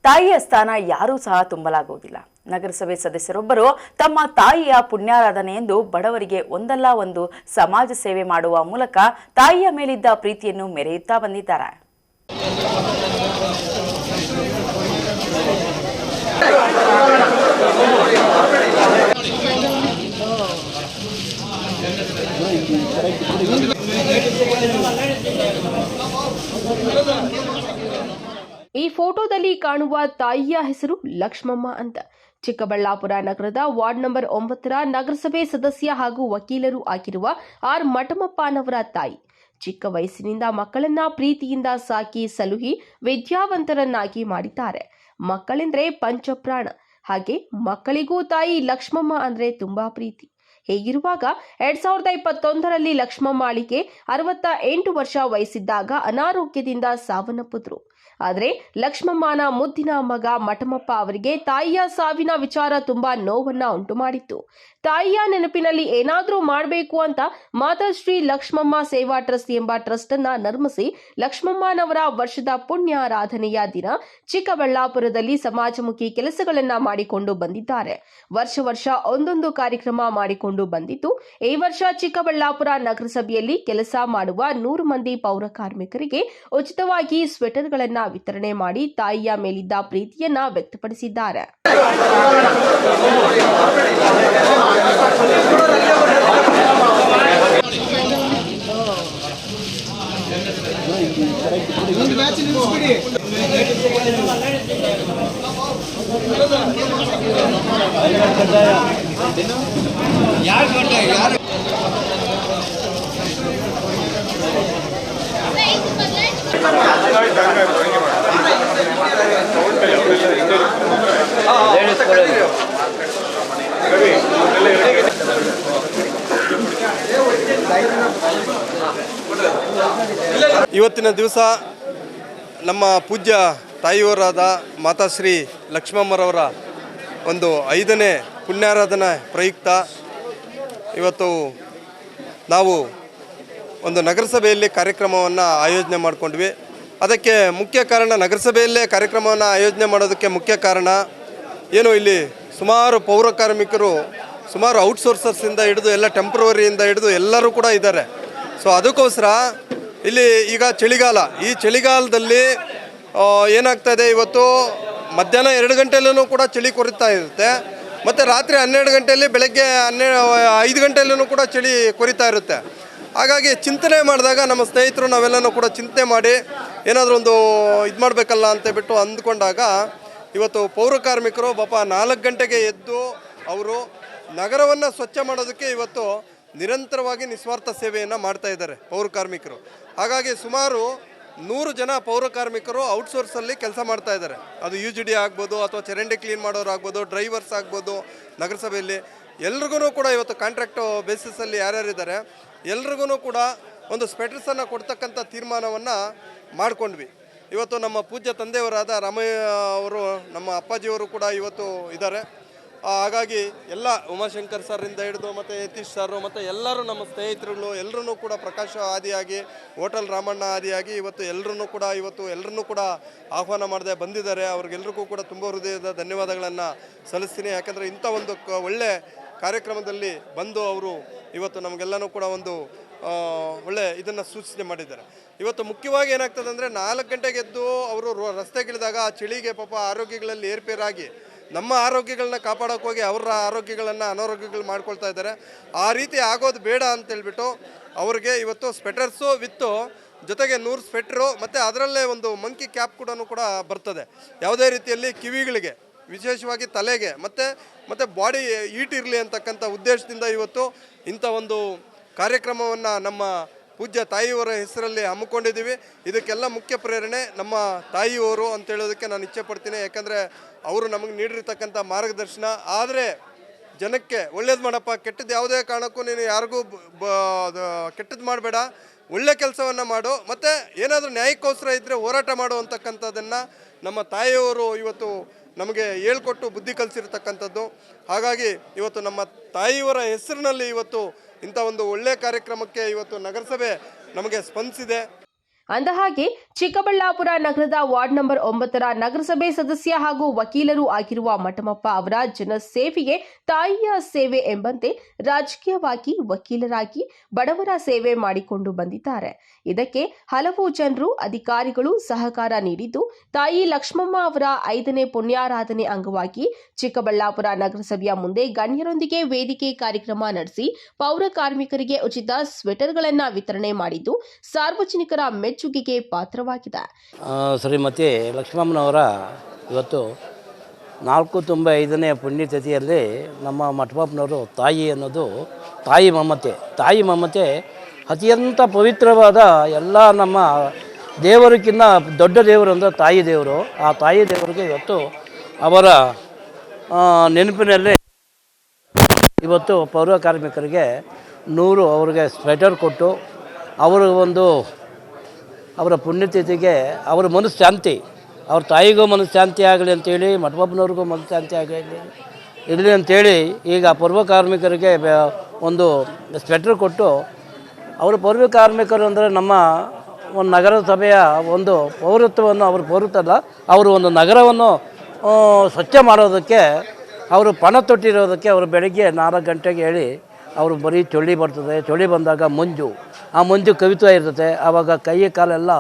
ತಾಯಿಯ ಸ್ಥಾನ ಯಾರೂ ಸಹ ತುಂಬಲಾಗುವುದಿಲ್ಲ. ನಗರಸಭೆ ಸದಸ್ಯರೊಬ್ಬರು ತಮ್ಮ ತಾಯಿಯ ಪುಣ್ಯಾರಾಧನೆ ಎಂದು ಬಡವರಿಗೆ ಒಂದಲ್ಲ ಒಂದು ಸಮಾಜ ಸೇವೆ ಮಾಡುವ ಮೂಲಕ ತಾಯಿಯ ಮೇಲಿದ್ದ ಪ್ರೀತಿಯನ್ನು ಮೆರೆಯುತ್ತಾ ಬಂದಿದ್ದಾರೆ. ಈ ಫೋಟೋದಲ್ಲಿ ಕಾಣುವ ತಾಯಿಯ ಹೆಸರು ಲಕ್ಷ್ಮಮ್ಮ ಅಂತ. ಚಿಕ್ಕಬಳ್ಳಾಪುರ ನಗರದ ವಾರ್ಡ್ ನಂಬರ್ 9ರ ನಗರಸಭೆ ಸದಸ್ಯ ಹಾಗೂ ವಕೀಲರು ಆಗಿರುವ ಆರ್ ಮಠಮಪ್ಪನವರ ತಾಯಿ. ಚಿಕ್ಕ ವಯಸ್ಸಿನಿಂದ ಮಕ್ಕಳನ್ನ ಪ್ರೀತಿಯಿಂದ ಸಾಕಿ ಸಲುಹಿ ವಿದ್ಯಾವಂತರನ್ನಾಗಿ ಮಾಡಿದ್ದಾರೆ. ಮಕ್ಕಳೆಂದ್ರೆ ಪಂಚಪ್ರಾಣ. ಹಾಗೆ ಮಕ್ಕಳಿಗೂ ತಾಯಿ ಲಕ್ಷ್ಮಮ್ಮ ಅಂದ್ರೆ ತುಂಬಾ ಪ್ರೀತಿ. ಹೀಗಿರುವಾಗ 2021ರಲ್ಲಿ ಲಕ್ಷ್ಮಮ್ಮಾಳಿಗೆ 68 ವರ್ಷ ವಯಸ್ಸಿದ್ದಾಗ ಅನಾರೋಗ್ಯದಿಂದ ಸಾವನ್ನಪ್ಪಿದ್ರು. ಆದರೆ ಲಕ್ಷ್ಮಮ್ಮನ ಮುದ್ದಿನ ಮಗ ಮಠಮಪ್ಪ ಅವರಿಗೆ ತಾಯಿಯ ಸಾವಿನ ವಿಚಾರ ತುಂಬಾ ನೋವನ್ನ ಉಂಟು ಮಾಡಿತ್ತು. ತಾಯಿಯ ನೆನಪಿನಲ್ಲಿ ಏನಾದರೂ ಮಾಡಬೇಕು ಅಂತ ಮಾತಾಶ್ರೀ ಲಕ್ಷ್ಮಮ್ಮ ಸೇವಾ ಟ್ರಸ್ಟ್ ಎಂಬ ಟ್ರಸ್ಟ್ ಅನ್ನ ನಿರ್ಮಿಸಿ ಲಕ್ಷ್ಮಮ್ಮನವರ ವರ್ಷದ ಪುಣ್ಯಾರಾಧನೆಯ ದಿನ ಚಿಕ್ಕಬಳ್ಳಾಪುರದಲ್ಲಿ ಸಮಾಜಮುಖಿ ಕೆಲಸಗಳನ್ನ ಮಾಡಿಕೊಂಡು ಬಂದಿದ್ದಾರೆ. ವರ್ಷ ಒಂದೊಂದು ಕಾರ್ಯಕ್ರಮ ಮಾಡಿಕೊಂಡು ಬಂದಿದ್ದು, ಈ ವರ್ಷ ಚಿಕ್ಕಬಳ್ಳಾಪುರ ನಗರಸಭೆಯಲ್ಲಿ ಕೆಲಸ ಮಾಡುವ 100 ಮಂದಿ ಪೌರ ಕಾರ್ಮಿಕರಿಗೆ ಉಚಿತವಾಗಿ ಸ್ವೆಟರ್ಗಳನ್ನ ವಿತರಣೆ ಮಾಡಿ ತಾಯಿಯ ಮೇಲಿದ್ದ ಪ್ರೀತಿಯನ್ನ ವ್ಯಕ್ತಪಡಿಸಿದ್ದಾರೆ. ಇವತ್ತಿನ ದಿವಸ ನಮ್ಮ ಪೂಜ್ಯ ತಾಯಿಯವರಾದ ಮಾತಾಶ್ರೀ ಲಕ್ಷ್ಮಮ್ಮರವರ ಒಂದು 5ನೇ ಪುಣ್ಯಾರಾಧನಾ ಪ್ರಯುಕ್ತ ಇವತ್ತು ನಾವು ಒಂದು ನಗರಸಭೆಯಲ್ಲಿ ಕಾರ್ಯಕ್ರಮವನ್ನು ಆಯೋಜನೆ ಮಾಡಿಕೊಂಡ್ವಿ. ಅದಕ್ಕೆ ಮುಖ್ಯ ಕಾರಣ, ನಗರಸಭೆಯಲ್ಲೇ ಕಾರ್ಯಕ್ರಮವನ್ನು ಆಯೋಜನೆ ಮಾಡೋದಕ್ಕೆ ಮುಖ್ಯ ಕಾರಣ ಏನು, ಇಲ್ಲಿ ಸುಮಾರು ಪೌರ ಕಾರ್ಮಿಕರು, ಸುಮಾರು ಔಟ್ಸೋರ್ಸರ್ಸಿಂದ ಹಿಡಿದು ಎಲ್ಲ ಟೆಂಪ್ರವರಿಯಿಂದ ಹಿಡಿದು ಎಲ್ಲರೂ ಕೂಡ ಇದ್ದಾರೆ. ಸೊ ಅದಕ್ಕೋಸ್ಕರ ಇಲ್ಲಿ ಈಗ ಚಳಿಗಾಲ, ಈ ಚಳಿಗಾಲದಲ್ಲಿ ಏನಾಗ್ತಾಯಿದೆ, ಇವತ್ತು ಮಧ್ಯಾಹ್ನ 2 ಗಂಟೆಯಲ್ಲೂ ಕೂಡ ಚಳಿ ಕೊರಿತಾ ಇರುತ್ತೆ, ಮತ್ತು ರಾತ್ರಿ 12 ಗಂಟೆಯಲ್ಲಿ, ಬೆಳಗ್ಗೆ 5 ಗಂಟೆಯಲ್ಲೂ ಕೂಡ ಚಳಿ ಕೊರಿತಾ ಇರುತ್ತೆ. ಹಾಗಾಗಿ ಚಿಂತನೆ ಮಾಡಿದಾಗ ನಮ್ಮ ಸ್ನೇಹಿತರು ನಾವೆಲ್ಲನೂ ಕೂಡ ಚಿಂತನೆ ಮಾಡಿ ಏನಾದರೂ ಒಂದು ಇದು ಮಾಡಬೇಕಲ್ಲ ಅಂತೇಳ್ಬಿಟ್ಟು ಅಂದ್ಕೊಂಡಾಗ ಇವತ್ತು ಪೌರ ಕಾರ್ಮಿಕರು ಪಾಪ 4 ಗಂಟೆಗೆ ಎದ್ದು ಅವರು ನಗರವನ್ನು ಸ್ವಚ್ಛ ಮಾಡೋದಕ್ಕೆ ಇವತ್ತು ನಿರಂತರವಾಗಿ ನಿಸ್ವಾರ್ಥ ಸೇವೆಯನ್ನು ಮಾಡ್ತಾ ಇದ್ದಾರೆ ಪೌರ ಕಾರ್ಮಿಕರು. ಹಾಗಾಗಿ ಸುಮಾರು 100 ಜನ ಪೌರ ಕಾರ್ಮಿಕರು ಔಟ್ಸೋರ್ಸಲ್ಲಿ ಕೆಲಸ ಮಾಡ್ತಾ ಇದ್ದಾರೆ. ಅದು UGD ಆಗ್ಬೋದು ಅಥವಾ ಚರಂಡಿ ಕ್ಲೀನ್ ಮಾಡೋರು ಆಗ್ಬೋದು, ಡ್ರೈವರ್ಸ್ ಆಗ್ಬೋದು, ನಗರಸಭೆಯಲ್ಲಿ ಎಲ್ರಿಗೂ ಕೂಡ ಇವತ್ತು ಕಾಂಟ್ರಾಕ್ಟ್ ಬೇಸಿಸಲ್ಲಿ ಯಾರ್ಯಾರಿದ್ದಾರೆ ಎಲ್ರಿಗೂ ಕೂಡ ಒಂದು ಸ್ವೆಟರ್ಸನ್ನು ಕೊಡ್ತಕ್ಕಂಥ ತೀರ್ಮಾನವನ್ನು ಮಾಡಿಕೊಂಡ್ವಿ. ಇವತ್ತು ನಮ್ಮ ಪೂಜ್ಯ ತಂದೆಯವರಾದ ರಾಮಯ್ಯ ಅವರು, ನಮ್ಮ ಅಪ್ಪಾಜಿಯವರು ಕೂಡ ಇವತ್ತು ಇದ್ದಾರೆ. ಹಾಗಾಗಿ ಎಲ್ಲ ಉಮಾಶಂಕರ್ ಸರಿಂದ ಹಿಡಿದು ಮತ್ತು ಯತೀಶ್ ಸರ್ ಮತ್ತು ಎಲ್ಲರೂ ನಮ್ಮ ಸ್ನೇಹಿತರುಗಳು ಎಲ್ಲರೂ ಕೂಡ ಪ್ರಕಾಶ ಆದಿಯಾಗಿ, ಹೋಟೆಲ್ ರಾಮಣ್ಣ ಆದಿಯಾಗಿ ಇವತ್ತು ಎಲ್ಲರನ್ನೂ ಕೂಡ ಆಹ್ವಾನ ಮಾಡದೆ ಬಂದಿದ್ದಾರೆ. ಅವ್ರಿಗೆಲ್ರಿಗೂ ಕೂಡ ತುಂಬ ಹೃದಯದ ಧನ್ಯವಾದಗಳನ್ನು ಸಲ್ಲಿಸ್ತೀನಿ. ಯಾಕಂದರೆ ಇಂಥ ಒಂದು ಒಳ್ಳೆ ಕಾರ್ಯಕ್ರಮದಲ್ಲಿ ಬಂದು ಅವರು ಇವತ್ತು ನಮಗೆಲ್ಲನೂ ಕೂಡ ಒಂದು ಒಳ್ಳೆ ಇದನ್ನು ಸೂಚನೆ ಮಾಡಿದ್ದಾರೆ. ಇವತ್ತು ಮುಖ್ಯವಾಗಿ ಏನಾಗ್ತದೆ ಅಂದರೆ 4 ಗಂಟೆಗೆ ಎದ್ದು ಅವರು ರಸ್ತೆಗಿಳಿದಾಗ ಆ ಚಳಿಗೆ ಪಾಪ ಆರೋಗ್ಯಗಳಲ್ಲಿ ಏರ್ಪೇರಾಗಿ ನಮ್ಮ ಆರೋಗ್ಯಗಳನ್ನ ಕಾಪಾಡೋಕೆ ಹೋಗಿ ಅವರ ಆರೋಗ್ಯಗಳನ್ನು ಅನಾರೋಗ್ಯಗಳು ಮಾಡ್ಕೊಳ್ತಾ ಇದ್ದಾರೆ. ಆ ರೀತಿ ಆಗೋದು ಬೇಡ ಅಂತೇಳ್ಬಿಟ್ಟು ಅವ್ರಿಗೆ ಇವತ್ತು ಸ್ವೆಟರ್ಸು ವಿತ್ತು ಜೊತೆಗೆ 100 ಸ್ವೆಟ್ರು ಮತ್ತು ಅದರಲ್ಲೇ ಒಂದು ಮಂಕಿ ಕ್ಯಾಪ್ ಕೂಡ ಬರ್ತದೆ. ಯಾವುದೇ ರೀತಿಯಲ್ಲಿ ಕಿವಿಗಳಿಗೆ, ವಿಶೇಷವಾಗಿ ತಲೆಗೆ ಮತ್ತು ಬಾಡಿ ಹೀಟ್ ಇರಲಿ ಅಂತಕ್ಕಂಥ ಉದ್ದೇಶದಿಂದ ಇವತ್ತು ಇಂಥ ಒಂದು ಕಾರ್ಯಕ್ರಮವನ್ನು ನಮ್ಮ ಪೂಜ್ಯ ತಾಯಿಯವರ ಹೆಸರಲ್ಲಿ ಹಮ್ಮಿಕೊಂಡಿದ್ದೀವಿ. ಇದಕ್ಕೆಲ್ಲ ಮುಖ್ಯ ಪ್ರೇರಣೆ ನಮ್ಮ ತಾಯಿಯವರು ಅಂತ ಹೇಳೋದಕ್ಕೆ ನಾನು ಇಚ್ಛೆ ಪಡ್ತೀನಿ. ಯಾಕಂದರೆ ಅವರು ನಮಗೆ ನೀಡಿರ್ತಕ್ಕಂಥ ಮಾರ್ಗದರ್ಶನ. ಆದರೆ ಜನಕ್ಕೆ ಒಳ್ಳೇದು ಮಾಡಪ್ಪ, ಕೆಟ್ಟದ್ದು ಯಾವುದೇ ಕಾರಣಕ್ಕೂ ನೀನು ಯಾರಿಗೂ ಕೆಟ್ಟದ್ದು ಮಾಡಬೇಡ, ಒಳ್ಳೆ ಕೆಲಸವನ್ನು ಮಾಡು, ಮತ್ತು ಏನಾದರೂ ನ್ಯಾಯಕ್ಕೋಸ್ಕರ ಇದ್ದರೆ ಹೋರಾಟ ಮಾಡು ಅಂತಕ್ಕಂಥದ್ದನ್ನು ನಮ್ಮ ತಾಯಿಯವರು ಇವತ್ತು ನಮಗೆ ಹೇಳ್ಕೊಟ್ಟು ಬುದ್ಧಿ ಕಲಿಸಿರ್ತಕ್ಕಂಥದ್ದು. ಹಾಗಾಗಿ ಇವತ್ತು ನಮ್ಮ ತಾಯಿಯವರ ಹೆಸರಿನಲ್ಲಿ ಇವತ್ತು ಇಂಥ ಒಂದು ಒಳ್ಳೆಯ ಕಾರ್ಯಕ್ರಮಕ್ಕೆ ಇವತ್ತು ನಗರಸಭೆ ನಮಗೆ ಸ್ಪಂದಿಸಿದೆ. ಅಂದಹಾಗೆ ಚಿಕ್ಕಬಳ್ಳಾಪುರ ನಗರದ ವಾರ್ಡ್ ನಂಬರ್ 9ರ ನಗರಸಭೆ ಸದಸ್ಯ ಹಾಗೂ ವಕೀಲರೂ ಆಗಿರುವ ಮಠಮಪ್ಪ ಅವರ ಜನಸೇವೆಗೆ ತಾಯಿಯ ಸೇವೆ ಎಂಬಂತೆ ರಾಜಕೀಯವಾಗಿ ವಕೀಲರಾಗಿ ಬಡವರ ಸೇವೆ ಮಾಡಿಕೊಂಡು ಬಂದಿದ್ದಾರೆ. ಇದಕ್ಕೆ ಹಲವು ಜನರು, ಅಧಿಕಾರಿಗಳು ಸಹಕಾರ ನೀಡಿದ್ದು, ತಾಯಿ ಲಕ್ಷ್ಮಮ್ಮ ಅವರ 5ನೇ ಪುಣ್ಯಾರಾಧನೆ ಅಂಗವಾಗಿ ಚಿಕ್ಕಬಳ್ಳಾಪುರ ನಗರಸಭೆಯ ಮುಂದೆ ಗಣ್ಯರೊಂದಿಗೆ ವೇದಿಕೆ ಕಾರ್ಯಕ್ರಮ ನಡೆಸಿ ಪೌರ ಕಾರ್ಮಿಕರಿಗೆ ಉಚಿತ ಸ್ವೆಟರ್ಗಳನ್ನು ವಿತರಣೆ ಮಾಡಿದ್ದು ಸಾರ್ವಜನಿಕರ ಮೆಚ್ಚುಗೆಗೆ ಪಾತ್ರವಾಗಿದೆ. ಶ್ರೀಮತಿ ಲಕ್ಷ್ಮಮ್ಮನವರ ಇವತ್ತು 495ನೇ ಪುಣ್ಯತಿಥಿಯಲ್ಲಿ ನಮ್ಮ ಮಠಪಪ್ಪನವರು ತಾಯಿ ಅನ್ನೋದು ತಾಯಿ ಮಮತೆ ಅತ್ಯಂತ ಪವಿತ್ರವಾದ ಎಲ್ಲ ನಮ್ಮ ದೇವರಿಗಿನ್ನ ದೊಡ್ಡ ದೇವರು ಅಂದರೆ ತಾಯಿ ದೇವರು. ಆ ತಾಯಿ ದೇವರಿಗೆ ಇವತ್ತು ಅವರ ನೆನಪಿನಲ್ಲಿ ಇವತ್ತು ಪೌರ ಕಾರ್ಮಿಕರಿಗೆ 100 ಅವರಿಗೆ ಸ್ವೆಟರ್ ಕೊಟ್ಟು ಅವರ ಪುಣ್ಯತಿಥಿಗೆ ಅವರ ಮನಃಶಾಂತಿ, ಅವ್ರ ತಾಯಿಗೂ ಮನಃಶಾಂತಿ ಆಗಲಿ ಅಂತೇಳಿ, ಮಠಪಪ್ಪನವ್ರಿಗೂ ಮನಃಶಾಂತಿ ಇರಲಿ ಅಂಥೇಳಿ ಈಗ ಪೌರ ಕಾರ್ಮಿಕರಿಗೆ ಒಂದು ಸ್ವೆಟರ್ ಕೊಟ್ಟು, ಅವರು ಪೌರ ಕಾರ್ಮಿಕರು ಅಂದರೆ ನಮ್ಮ ಒಂದು ನಗರಸಭೆಯ ಒಂದು ಪೌರತ್ವವನ್ನು ಅವರು ಒಂದು ನಗರವನ್ನು ಸ್ವಚ್ಛ ಮಾಡೋದಕ್ಕೆ ಅವರು ಪಣ ತೊಟ್ಟಿರೋದಕ್ಕೆ ಅವರು ಬೆಳಗ್ಗೆ 4 ಗಂಟೆಗೆ ಹೇಳಿ ಅವರು ಬರೀ ಚಳಿ ಬರ್ತದೆ. ಚಳಿ ಬಂದಾಗ ಆ ಮಂಜು ಕವಿತಾ ಇರ್ತದೆ. ಆವಾಗ ಕೈ ಕಾಲೆಲ್ಲ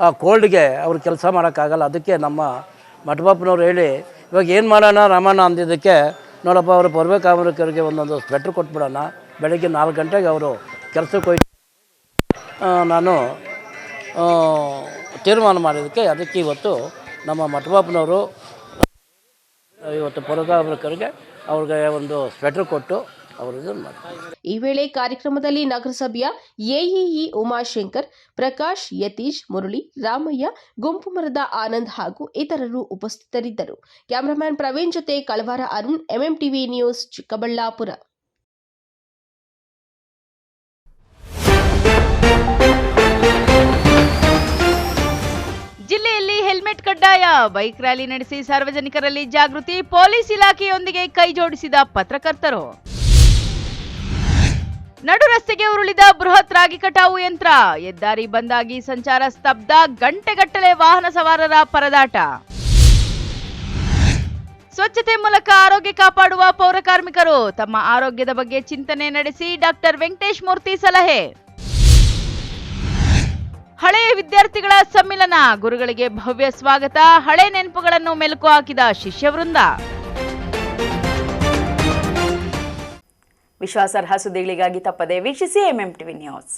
ಆ ಕೋಲ್ಡ್ಗೆ ಅವ್ರು ಕೆಲಸ ಮಾಡೋಕ್ಕಾಗಲ್ಲ. ಅದಕ್ಕೆ ನಮ್ಮ ಮಠಪಪ್ಪನವ್ರು ಹೇಳಿ ಇವಾಗ ಏನು ಮಾಡೋಣ ರಾಮಣ್ಣ ಅಂದಿದ್ದಕ್ಕೆ, ನೋಡಪ್ಪ ಅವರು ಪೌರ ಕಾರ್ಮಿಕರಿಗೆ ಒಂದೊಂದು ಸ್ವೆಟ್ರ್ ಕೊಟ್ಬಿಡೋಣ, ಬೆಳಗ್ಗೆ 4 ಗಂಟೆಗೆ ಅವರು ಕೆಲಸಕ್ಕೆ ಹೋಗಿ ನಾನು ತೀರ್ಮಾನ ಮಾಡಿದ್ದಕ್ಕೆ ಅದಕ್ಕೆ ಇವತ್ತು ನಮ್ಮ ಮಠಪಪ್ಪನವರು ಇವತ್ತು ಪೌರ ಕಾರ್ಮಿಕರಿಗೆ ಅವ್ರಿಗೆ ಒಂದು ಸ್ವೆಟ್ರ್ ಕೊಟ್ಟು ಈ ವೇಳೆ ಕಾರ್ಯಕ್ರಮದಲ್ಲಿ ನಗರಸಭೆಯ ಎಇಇ ಉಮಾಶಂಕರ್, ಪ್ರಕಾಶ್, ಯತೀಶ್, ಮುರಳಿ, ರಾಮಯ್ಯ, ಗುಂಪು ಮರದ ಆನಂದ್ ಹಾಗೂ ಇತರರು ಉಪಸ್ಥಿತರಿದ್ದರು. ಕ್ಯಾಮರಾಮನ್ ಪ್ರವೀಣ್ ಜೊತೆ ಕಳವಾರ ಅರುಣ್, ಎಂಎಂಟಿವಿ ನ್ಯೂಸ್, ಚಿಕ್ಕಬಳ್ಳಾಪುರ. ಜಿಲ್ಲೆಯಲ್ಲಿ ಹೆಲ್ಮೆಟ್ ಕಡ್ಡಾಯ, ಬೈಕ್ ರ್ಯಾಲಿ ನಡೆಸಿ ಸಾರ್ವಜನಿಕರಲ್ಲಿ ಜಾಗೃತಿ, ಪೊಲೀಸ್ ಇಲಾಖೆಯೊಂದಿಗೆ ಕೈ ಜೋಡಿಸಿದ ಪತ್ರಕರ್ತರು. ನಡು ರಸ್ತೆಗೆ ಉರುಳಿದ ಬೃಹತ್ ರಾಗಿ ಕಟಾವು ಯಂತ್ರ, ಹೆದ್ದಾರಿ ಬಂದಾಗಿ ಸಂಚಾರ ಸ್ತಬ್ಧ, ಗಂಟೆಗಟ್ಟಲೆ ವಾಹನ ಸವಾರರ ಪರದಾಟ. ಸ್ವಚ್ಛತೆ ಮೂಲಕ ಆರೋಗ್ಯ ಕಾಪಾಡುವ ಪೌರ ಕಾರ್ಮಿಕರು, ತಮ್ಮ ಆರೋಗ್ಯದ ಬಗ್ಗೆ ಚಿಂತನೆ ನಡೆಸಿ ಡಾಕ್ಟರ್ ವೆಂಕಟೇಶ್ ಮೂರ್ತಿ ಸಲಹೆ. ಹಳೆಯ ವಿದ್ಯಾರ್ಥಿಗಳ ಸಮ್ಮಿಲನ, ಗುರುಗಳಿಗೆ ಭವ್ಯ ಸ್ವಾಗತ, ಹಳೆ ನೆನಪುಗಳನ್ನು ಮೆಲುಕು ಹಾಕಿದ ಶಿಷ್ಯವೃಂದ. ವಿಶ್ವಾಸಾರ್ಹ ಸುದ್ದಿಗಳಿಗಾಗಿ ತಪ್ಪದೇ ವೀಕ್ಷಿಸಿ MMTV ನ್ಯೂಸ್.